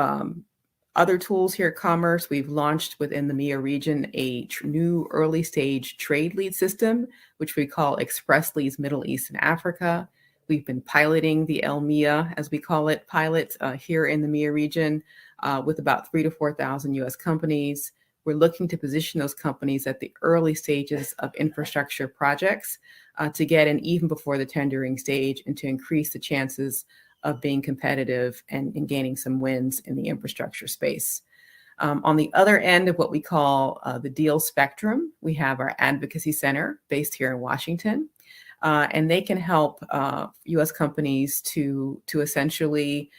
other tools here at Commerce. We've launched within the MEA region a new early stage trade lead system, which we call Express Leads Middle East and Africa. We've been piloting the LMEA, as we call it, pilot here in the MEA region with about 3,000 to 4,000 US companies. We're looking to position those companies at the early stages of infrastructure projects to get in even before the tendering stage and to increase the chances of being competitive and gaining some wins in the infrastructure space. On the other end of what we call the deal spectrum, we have our advocacy center based here in Washington, and they can help U.S. companies to essentially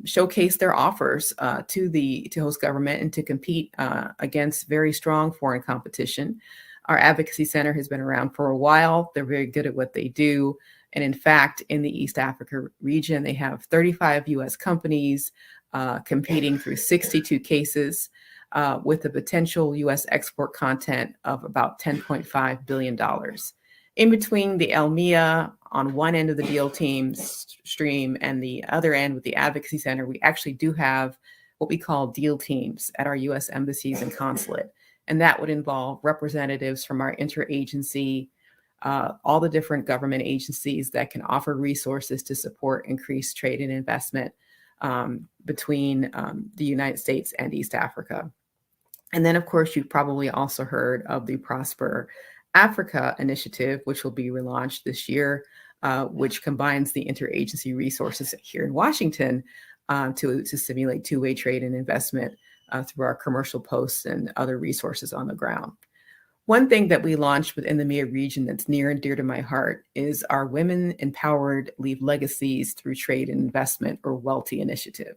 showcase their offers to host government and to compete against very strong foreign competition. Our advocacy center has been around for a while. They're very good at what they do. And in fact, in the East Africa region, they have 35 US companies competing through 62 cases with a potential US export content of about $10.5 billion. In between the LMEA on one end of the deal team stream and the other end with the advocacy center, we actually do have what we call deal teams at our US embassies and consulate. And that would involve representatives from our interagency, all the different government agencies that can offer resources to support increased trade and investment between the United States and East Africa. And then, of course, you've probably also heard of the Prosper Africa initiative, which will be relaunched this year, which combines the interagency resources here in Washington to stimulate two-way trade and investment through our commercial posts and other resources on the ground. One thing that we launched within the MEA region that's near and dear to my heart is our Women Empowered Leave Legacies Through Trade and Investment, or WELTI initiative.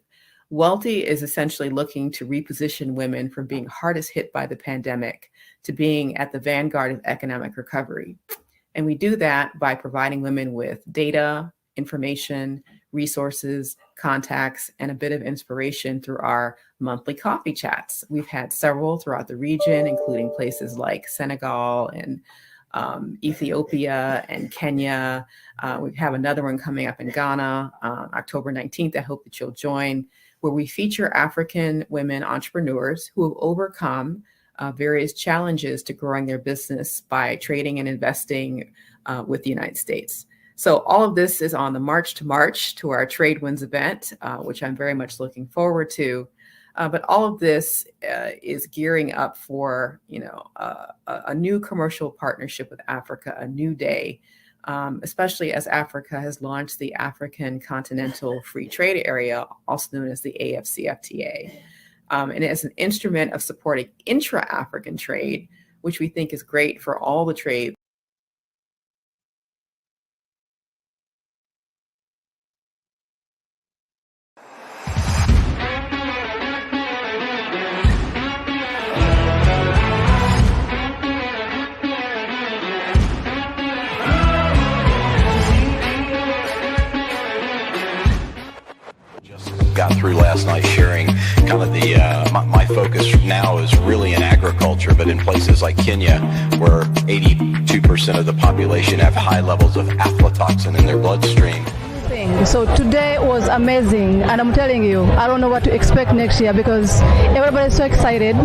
WELTI is essentially looking to reposition women from being hardest hit by the pandemic to being at the vanguard of economic recovery. And we do that by providing women with data, information, resources, contacts, and a bit of inspiration through our monthly coffee chats. We've had several throughout the region, including places like Senegal and Ethiopia and Kenya. We have another one coming up in Ghana, October 19th. I hope that you'll join, where we feature African women entrepreneurs who have overcome various challenges to growing their business by trading and investing with the United States. So all of this is on the March to our Trade Wins event, which I'm very much looking forward to. But all of this is gearing up for, a new commercial partnership with Africa, a new day, especially as Africa has launched the African Continental Free Trade Area, also known as the AFCFTA. And as an instrument of supporting intra-African trade, which we think is great for all the trade. Got through last night sharing kind of the my focus now is really in agriculture, but in places like Kenya, where 82% of the population have high levels of aflatoxin in their bloodstream. So today was amazing, and I'm telling you, I don't know what to expect next year because everybody's so excited.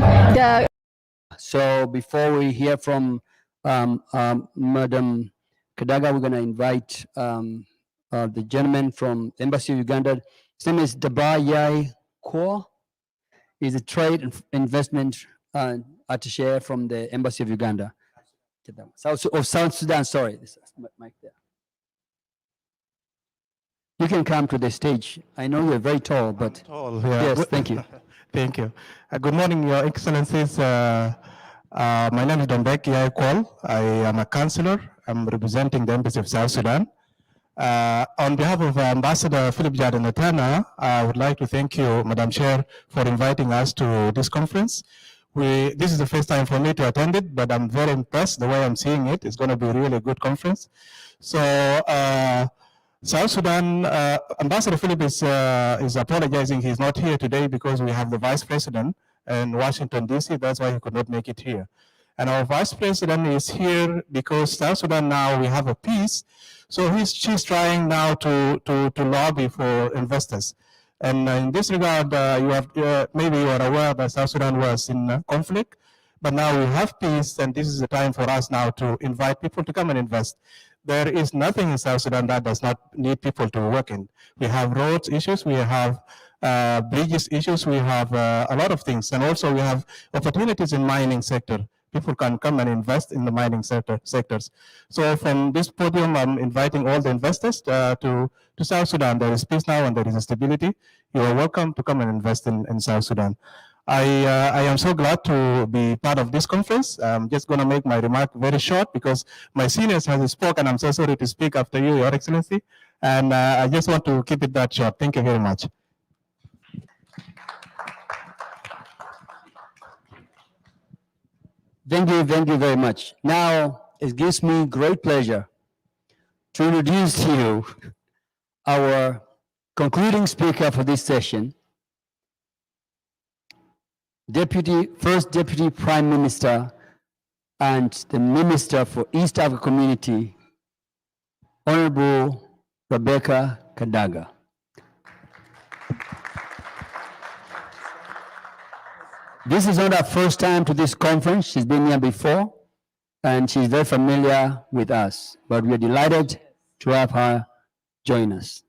So before we hear from Madam Kadaga, we're going to invite the gentleman from the Embassy of Uganda. His name is Dabayai Kaur. He's a trade and investment attaché from the Embassy of Uganda. South Sudan, sorry. This is mic there. You can come to the stage. I know you're very tall, but Tall, yeah. yes, thank you. Thank you. Good morning, Your Excellencies. My name is Dombek Yaikol. I am a councillor. I'm representing the Embassy of South Sudan. On behalf of Ambassador Philip Jadenatana, I would like to thank you, Madam Chair, for inviting us to this conference. This is the first time for me to attend it, but I'm very impressed the way I'm seeing it. It's going to be a really good conference. So, South Sudan, Ambassador Philip is apologizing. He's not here today because we have the Vice President in Washington, D.C. That's why he could not make it here. And our Vice President is here because South Sudan now we have a peace. So she's trying now to lobby for investors. And in this regard, maybe you are aware that South Sudan was in conflict, but now we have peace, and this is the time for us now to invite people to come and invest. There is nothing in South Sudan that does not need people to work in. We have roads issues, we have bridges issues, we have a lot of things, and also we have opportunities in mining sector. People can come and invest in the mining sectors. So from this podium, I'm inviting all the investors to South Sudan. There is peace now and there is a stability. You are welcome to come and invest in South Sudan. I am so glad to be part of this conference. I'm just going to make my remark very short because my seniors have spoken. I'm so sorry to speak after you, Your Excellency. And I just want to keep it that short. Thank you very much. Thank you very much. Now, it gives me great pleasure to introduce to you our concluding speaker for this session, First Deputy Prime Minister and the Minister for East Africa Community, Honorable Rebecca Kadaga. This is not her first time to this conference. She's been here before, and she's very familiar with us. But we are delighted to have her join us.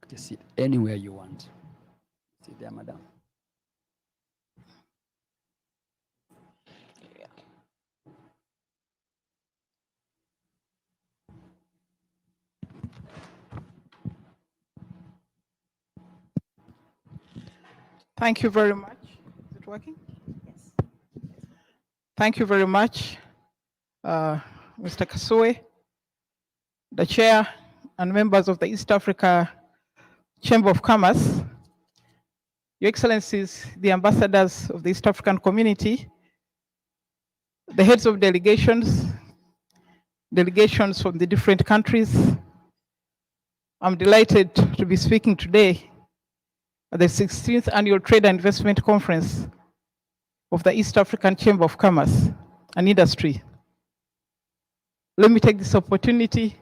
Just sit anywhere you want. Sit there, madam. Thank you very much. Is it working? Yes. Thank you very much, Mr. Kasue, the chair and members of the East Africa Chamber of Commerce, Your Excellencies, the ambassadors of the East African community, the heads of delegations from the different countries. I'm delighted to be speaking today at the 16th Annual Trade and Investment Conference of the East African Chamber of Commerce and Industry. Let me take this opportunity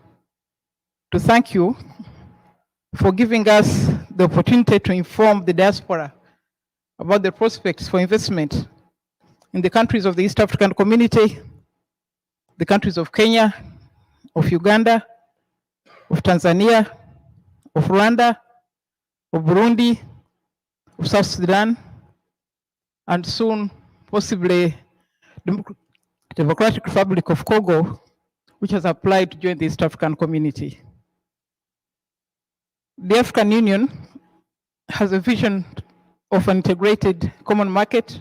to thank you for giving us the opportunity to inform the diaspora about the prospects for investment in the countries of the East African community, the countries of Kenya, of Uganda, of Tanzania, of Rwanda, of Burundi, of South Sudan, and soon possibly Democratic Republic of Congo, which has applied to join the East African community. The African Union has a vision of an integrated common market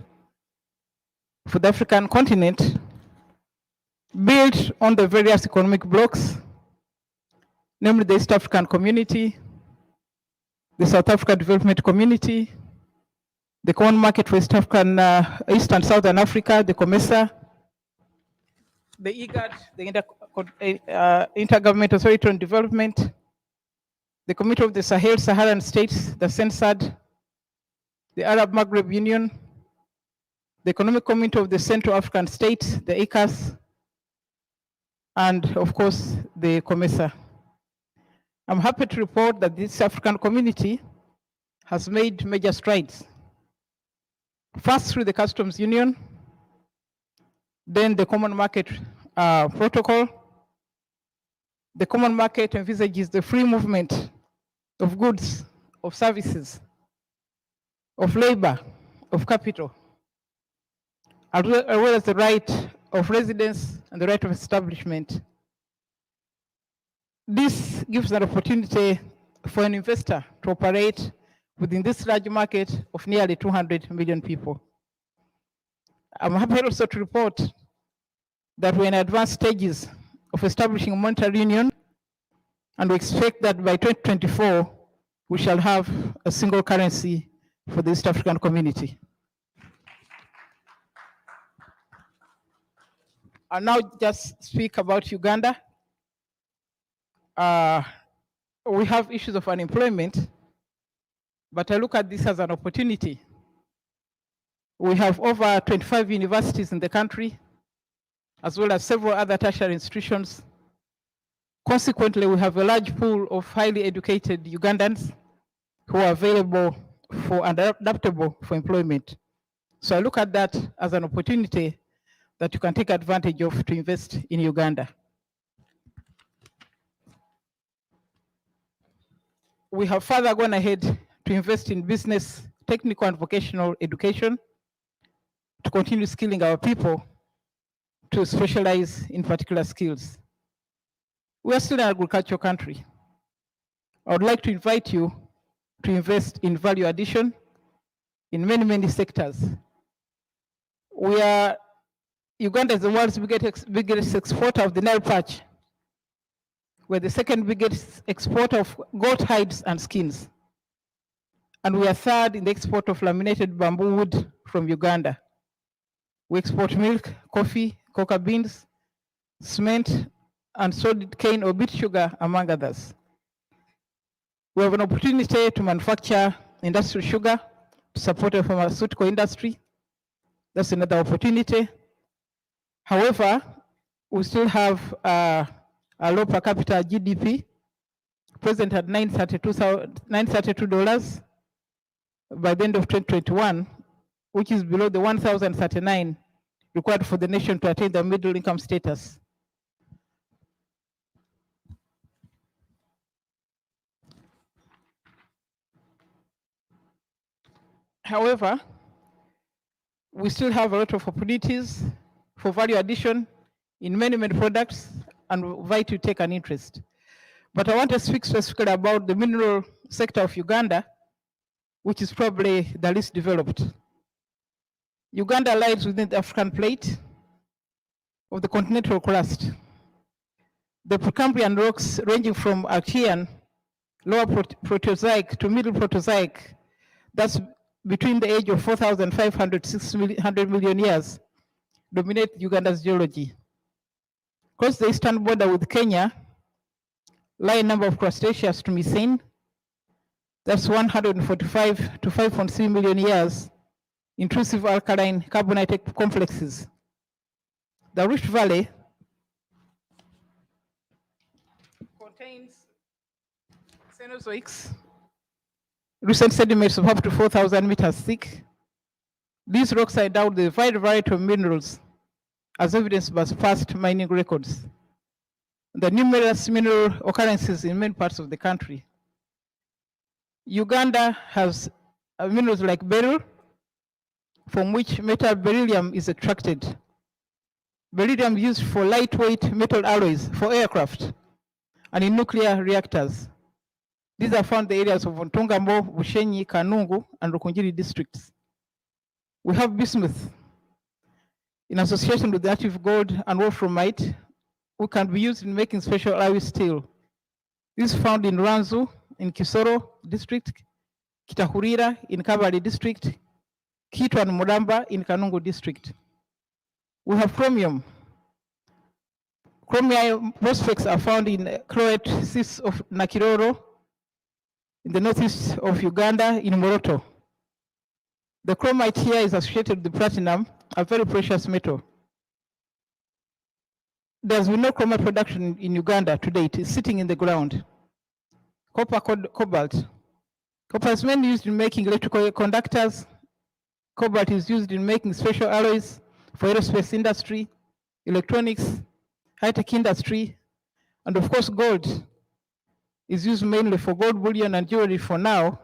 for the African continent built on the various economic blocks, namely the East African community, the South African Development Community, the Common Market for East African, East and Southern Africa, the COMESA, the IGAD, the Intergovernmental Authority on Development, the Committee of the Sahel-Saharan States, the CENSAD, the Arab Maghreb Union, the Economic Committee of the Central African States, the ECAS, and of course, the COMESA. I'm happy to report that this African community has made major strides. First through the customs union, then the common market protocol. The common market envisages the free movement of goods, of services, of labor, of capital, as well as the right of residence and the right of establishment. This gives an opportunity for an investor to operate within this large market of nearly 200 million people. I'm happy also to report that we're in advanced stages of establishing a monetary union, and we expect that by 2024, we shall have a single currency for the East African community. I'll now just speak about Uganda. We have issues of unemployment, but I look at this as an opportunity. We have over 25 universities in the country, as well as several other tertiary institutions. Consequently, we have a large pool of highly educated Ugandans who are available for and adaptable for employment. So I look at that as an opportunity that you can take advantage of to invest in Uganda. We have further gone ahead to invest in business, technical and vocational education, to continue skilling our people to specialize in particular skills. We are still an agricultural country. I would like to invite you to invest in value addition in many, many sectors. Uganda is the world's biggest exporter of the Nile Perch. We're the second biggest exporter of goat hides and skins. And we are third in the export of laminated bamboo wood from Uganda. We export milk, coffee, cocoa beans, cement, and solid cane or beet sugar, among others. We have an opportunity to manufacture industrial sugar to support the pharmaceutical industry. That's another opportunity. However, we still have a low per capita GDP, present at $932 by the end of 2021, which is below the 1,039 required for the nation to attain the middle income status. However, we still have a lot of opportunities for value addition in many, many products, and invite you to take an interest. But I want to speak specifically about the mineral sector of Uganda, which is probably the least developed. Uganda lies within the African plate of the continental crust. The Precambrian rocks ranging from Archean, lower Proterozoic to middle Proterozoic, that's between the age of 4,500 to 600 million years, dominate Uganda's geology. Across the eastern border with Kenya lie a number of Cretaceous to Methane, that's 145 to 5.3 million years, intrusive alkaline carbonate complexes. The Rift Valley contains Cenozoics, recent sediments of up to 4,000 meters thick. These rocks are endowed with a wide variety of minerals, as evidenced by past mining records. The numerous mineral occurrences in many parts of the country. Uganda has minerals like beryl, from which metal beryllium is extracted. Beryllium used for lightweight metal alloys for aircraft and in nuclear reactors. These are found in the areas of Ntungambo, Bushenyi, Kanungu, and Rukungiri districts. We have bismuth in association with the active gold and wolframite, which can be used in making special alloy steel. This is found in Ranzu, in Kisoro district, Kitahurira in Kabale district, Kitwa and Muramba in Kanungu district. We have chromium. Chromium prospects are found in chlorite cysts of Nakiroro, in the northeast of Uganda, in Moroto. The chromite here is associated with platinum, a very precious metal. There's been no chromite production in Uganda to date. It's sitting in the ground. Copper, cobalt. Copper is mainly used in making electrical conductors. Cobalt is used in making special alloys for aerospace industry, electronics, high-tech industry, and of course gold is used mainly for gold bullion and jewelry for now.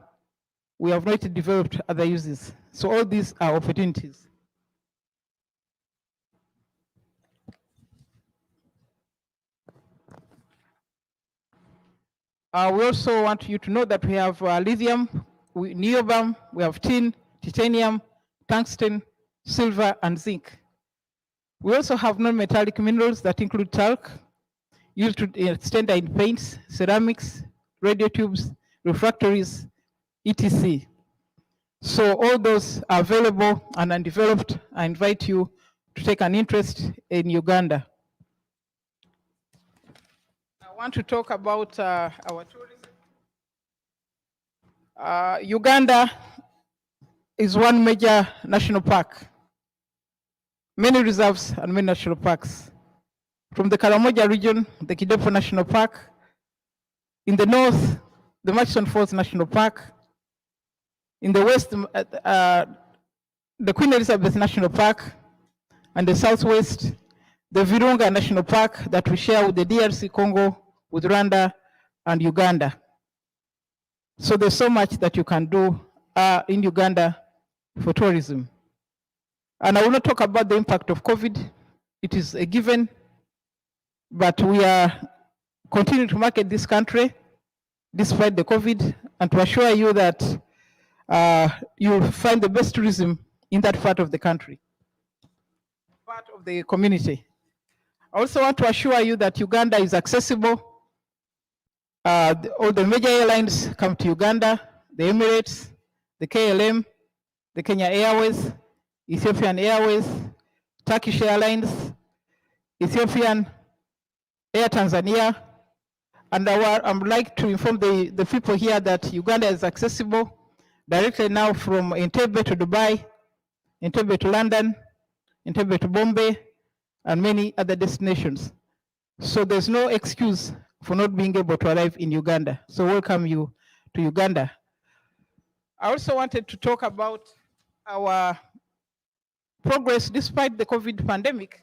We have not yet developed other uses. So all these are opportunities. We also want you to know that we have lithium, neobium, we have tin, titanium, tungsten, silver, and zinc. We also have non-metallic minerals that include talc, used to extend in paints, ceramics, radio tubes, refractories, etc. So all those are available and undeveloped. I invite you to take an interest in Uganda. I want to talk about our tourism. Uganda is one major national park, many reserves and many national parks. From the Karamoja region, the Kidepo National Park. In the north, the Murchison Falls National Park. In the west, the Queen Elizabeth National Park. And the southwest, the Virunga National Park that we share with the DRC Congo, with Rwanda and Uganda. So there's so much that you can do in Uganda for tourism. And I will not talk about the impact of COVID. It is a given, but we are continuing to market this country despite the COVID, and to assure you that you'll find the best tourism in that part of the country, part of the community. I also want to assure you that Uganda is accessible. All the major airlines come to Uganda, the Emirates, the KLM, the Kenya Airways, Ethiopian Airways, Turkish Airlines, Ethiopian, Air Tanzania. And I would like to inform the people here that Uganda is accessible directly now from Entebbe to Dubai, Entebbe to London, Entebbe to Bombay, and many other destinations. So there's no excuse for not being able to arrive in Uganda. So welcome you to Uganda. I also wanted to talk about our progress despite the COVID pandemic.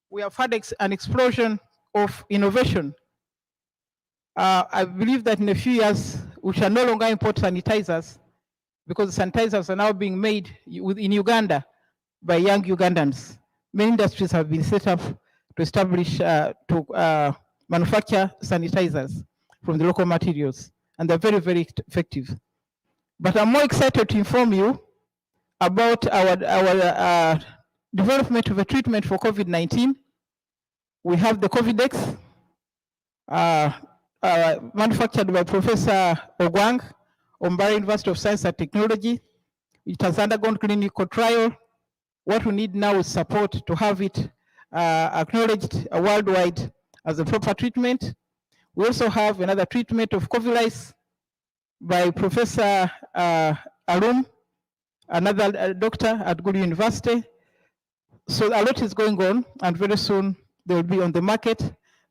We have had an explosion of innovation. I believe that in a few years, we shall no longer import sanitizers because sanitizers are now being made in Uganda by young Ugandans. Many industries have been set up to establish, manufacture sanitizers from the local materials, and they're very, very effective. But I'm more excited to inform you about our development of a treatment for COVID-19. We have the Covidex, manufactured by Professor Ogwang, Ombara University of Science and Technology. It has undergone clinical trial. What we need now is support to have it acknowledged worldwide as a proper treatment. We also have another treatment of Covilice by Professor Arum, another doctor at Gulu University. So a lot is going on, and very soon they will be on the market.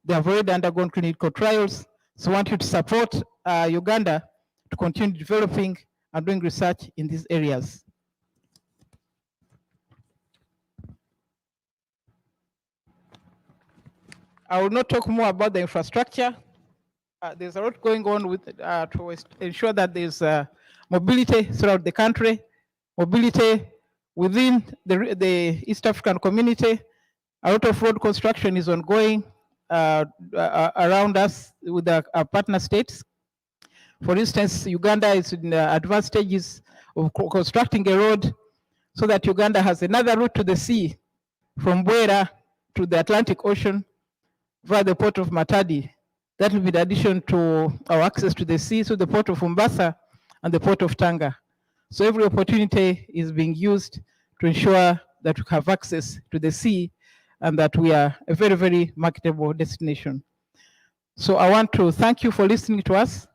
They have already undergone clinical trials. So I want you to support Uganda to continue developing and doing research in these areas. I will not talk more about the infrastructure. There's a lot going on with to ensure that there's mobility throughout the country, mobility within the East African community. A lot of road construction is ongoing around us with our partner states. For instance, Uganda is in the advanced stages of constructing a road so that Uganda has another route to the sea from Bwera to the Atlantic Ocean via the port of Matadi. That will be in addition to our access to the sea, so the port of Mombasa and the port of Tanga. So every opportunity is being used to ensure that we have access to the sea and that we are a very, very marketable destination. So I want to thank you for listening to us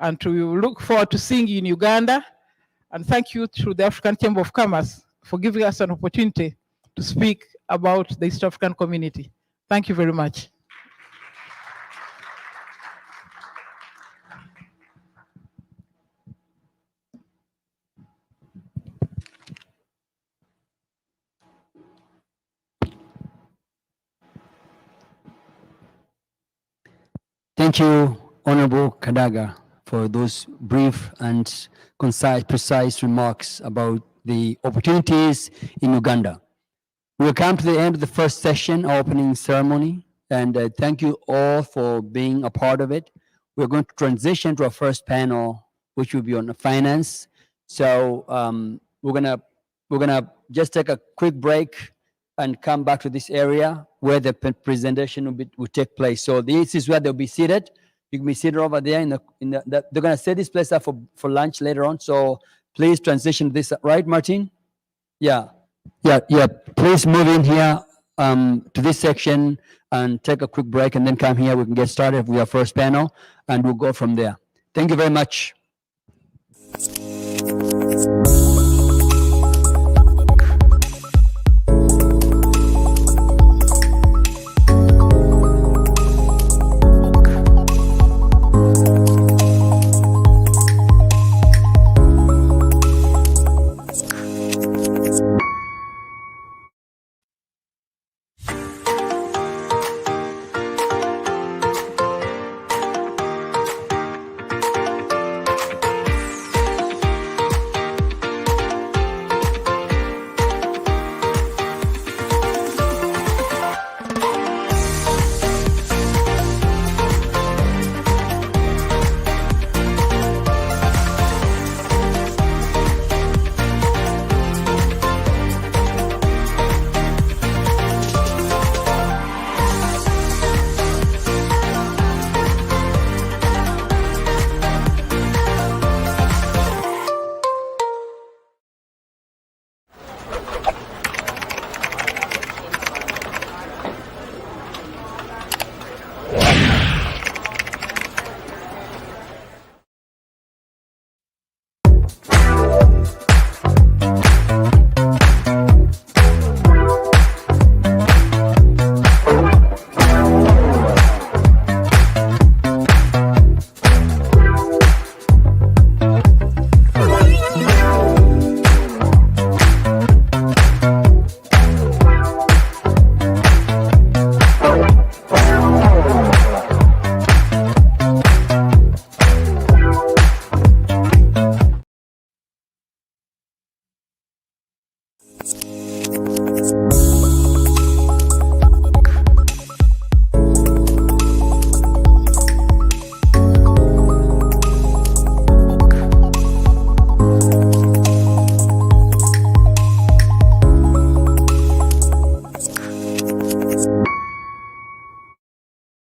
and to look forward to seeing you in Uganda. And thank you to the African Chamber of Commerce for giving us an opportunity to speak about the East African community. Thank you very much. Thank you, Honorable Kadaga, for those brief and concise, precise remarks about the opportunities in Uganda. We'll come to the end of the first session, our opening ceremony, and thank you all for being a part of it. We're going to transition to our first panel, which will be on finance. So we're gonna just take a quick break and come back to this area where the presentation will take place. So this is where they'll be seated. You can be seated over there they're gonna set this place up for lunch later on. So please transition this, right, Martin? Yeah. Please move in here to this section and take a quick break and then come here. We can get started with our first panel and we'll go from there. Thank you very much.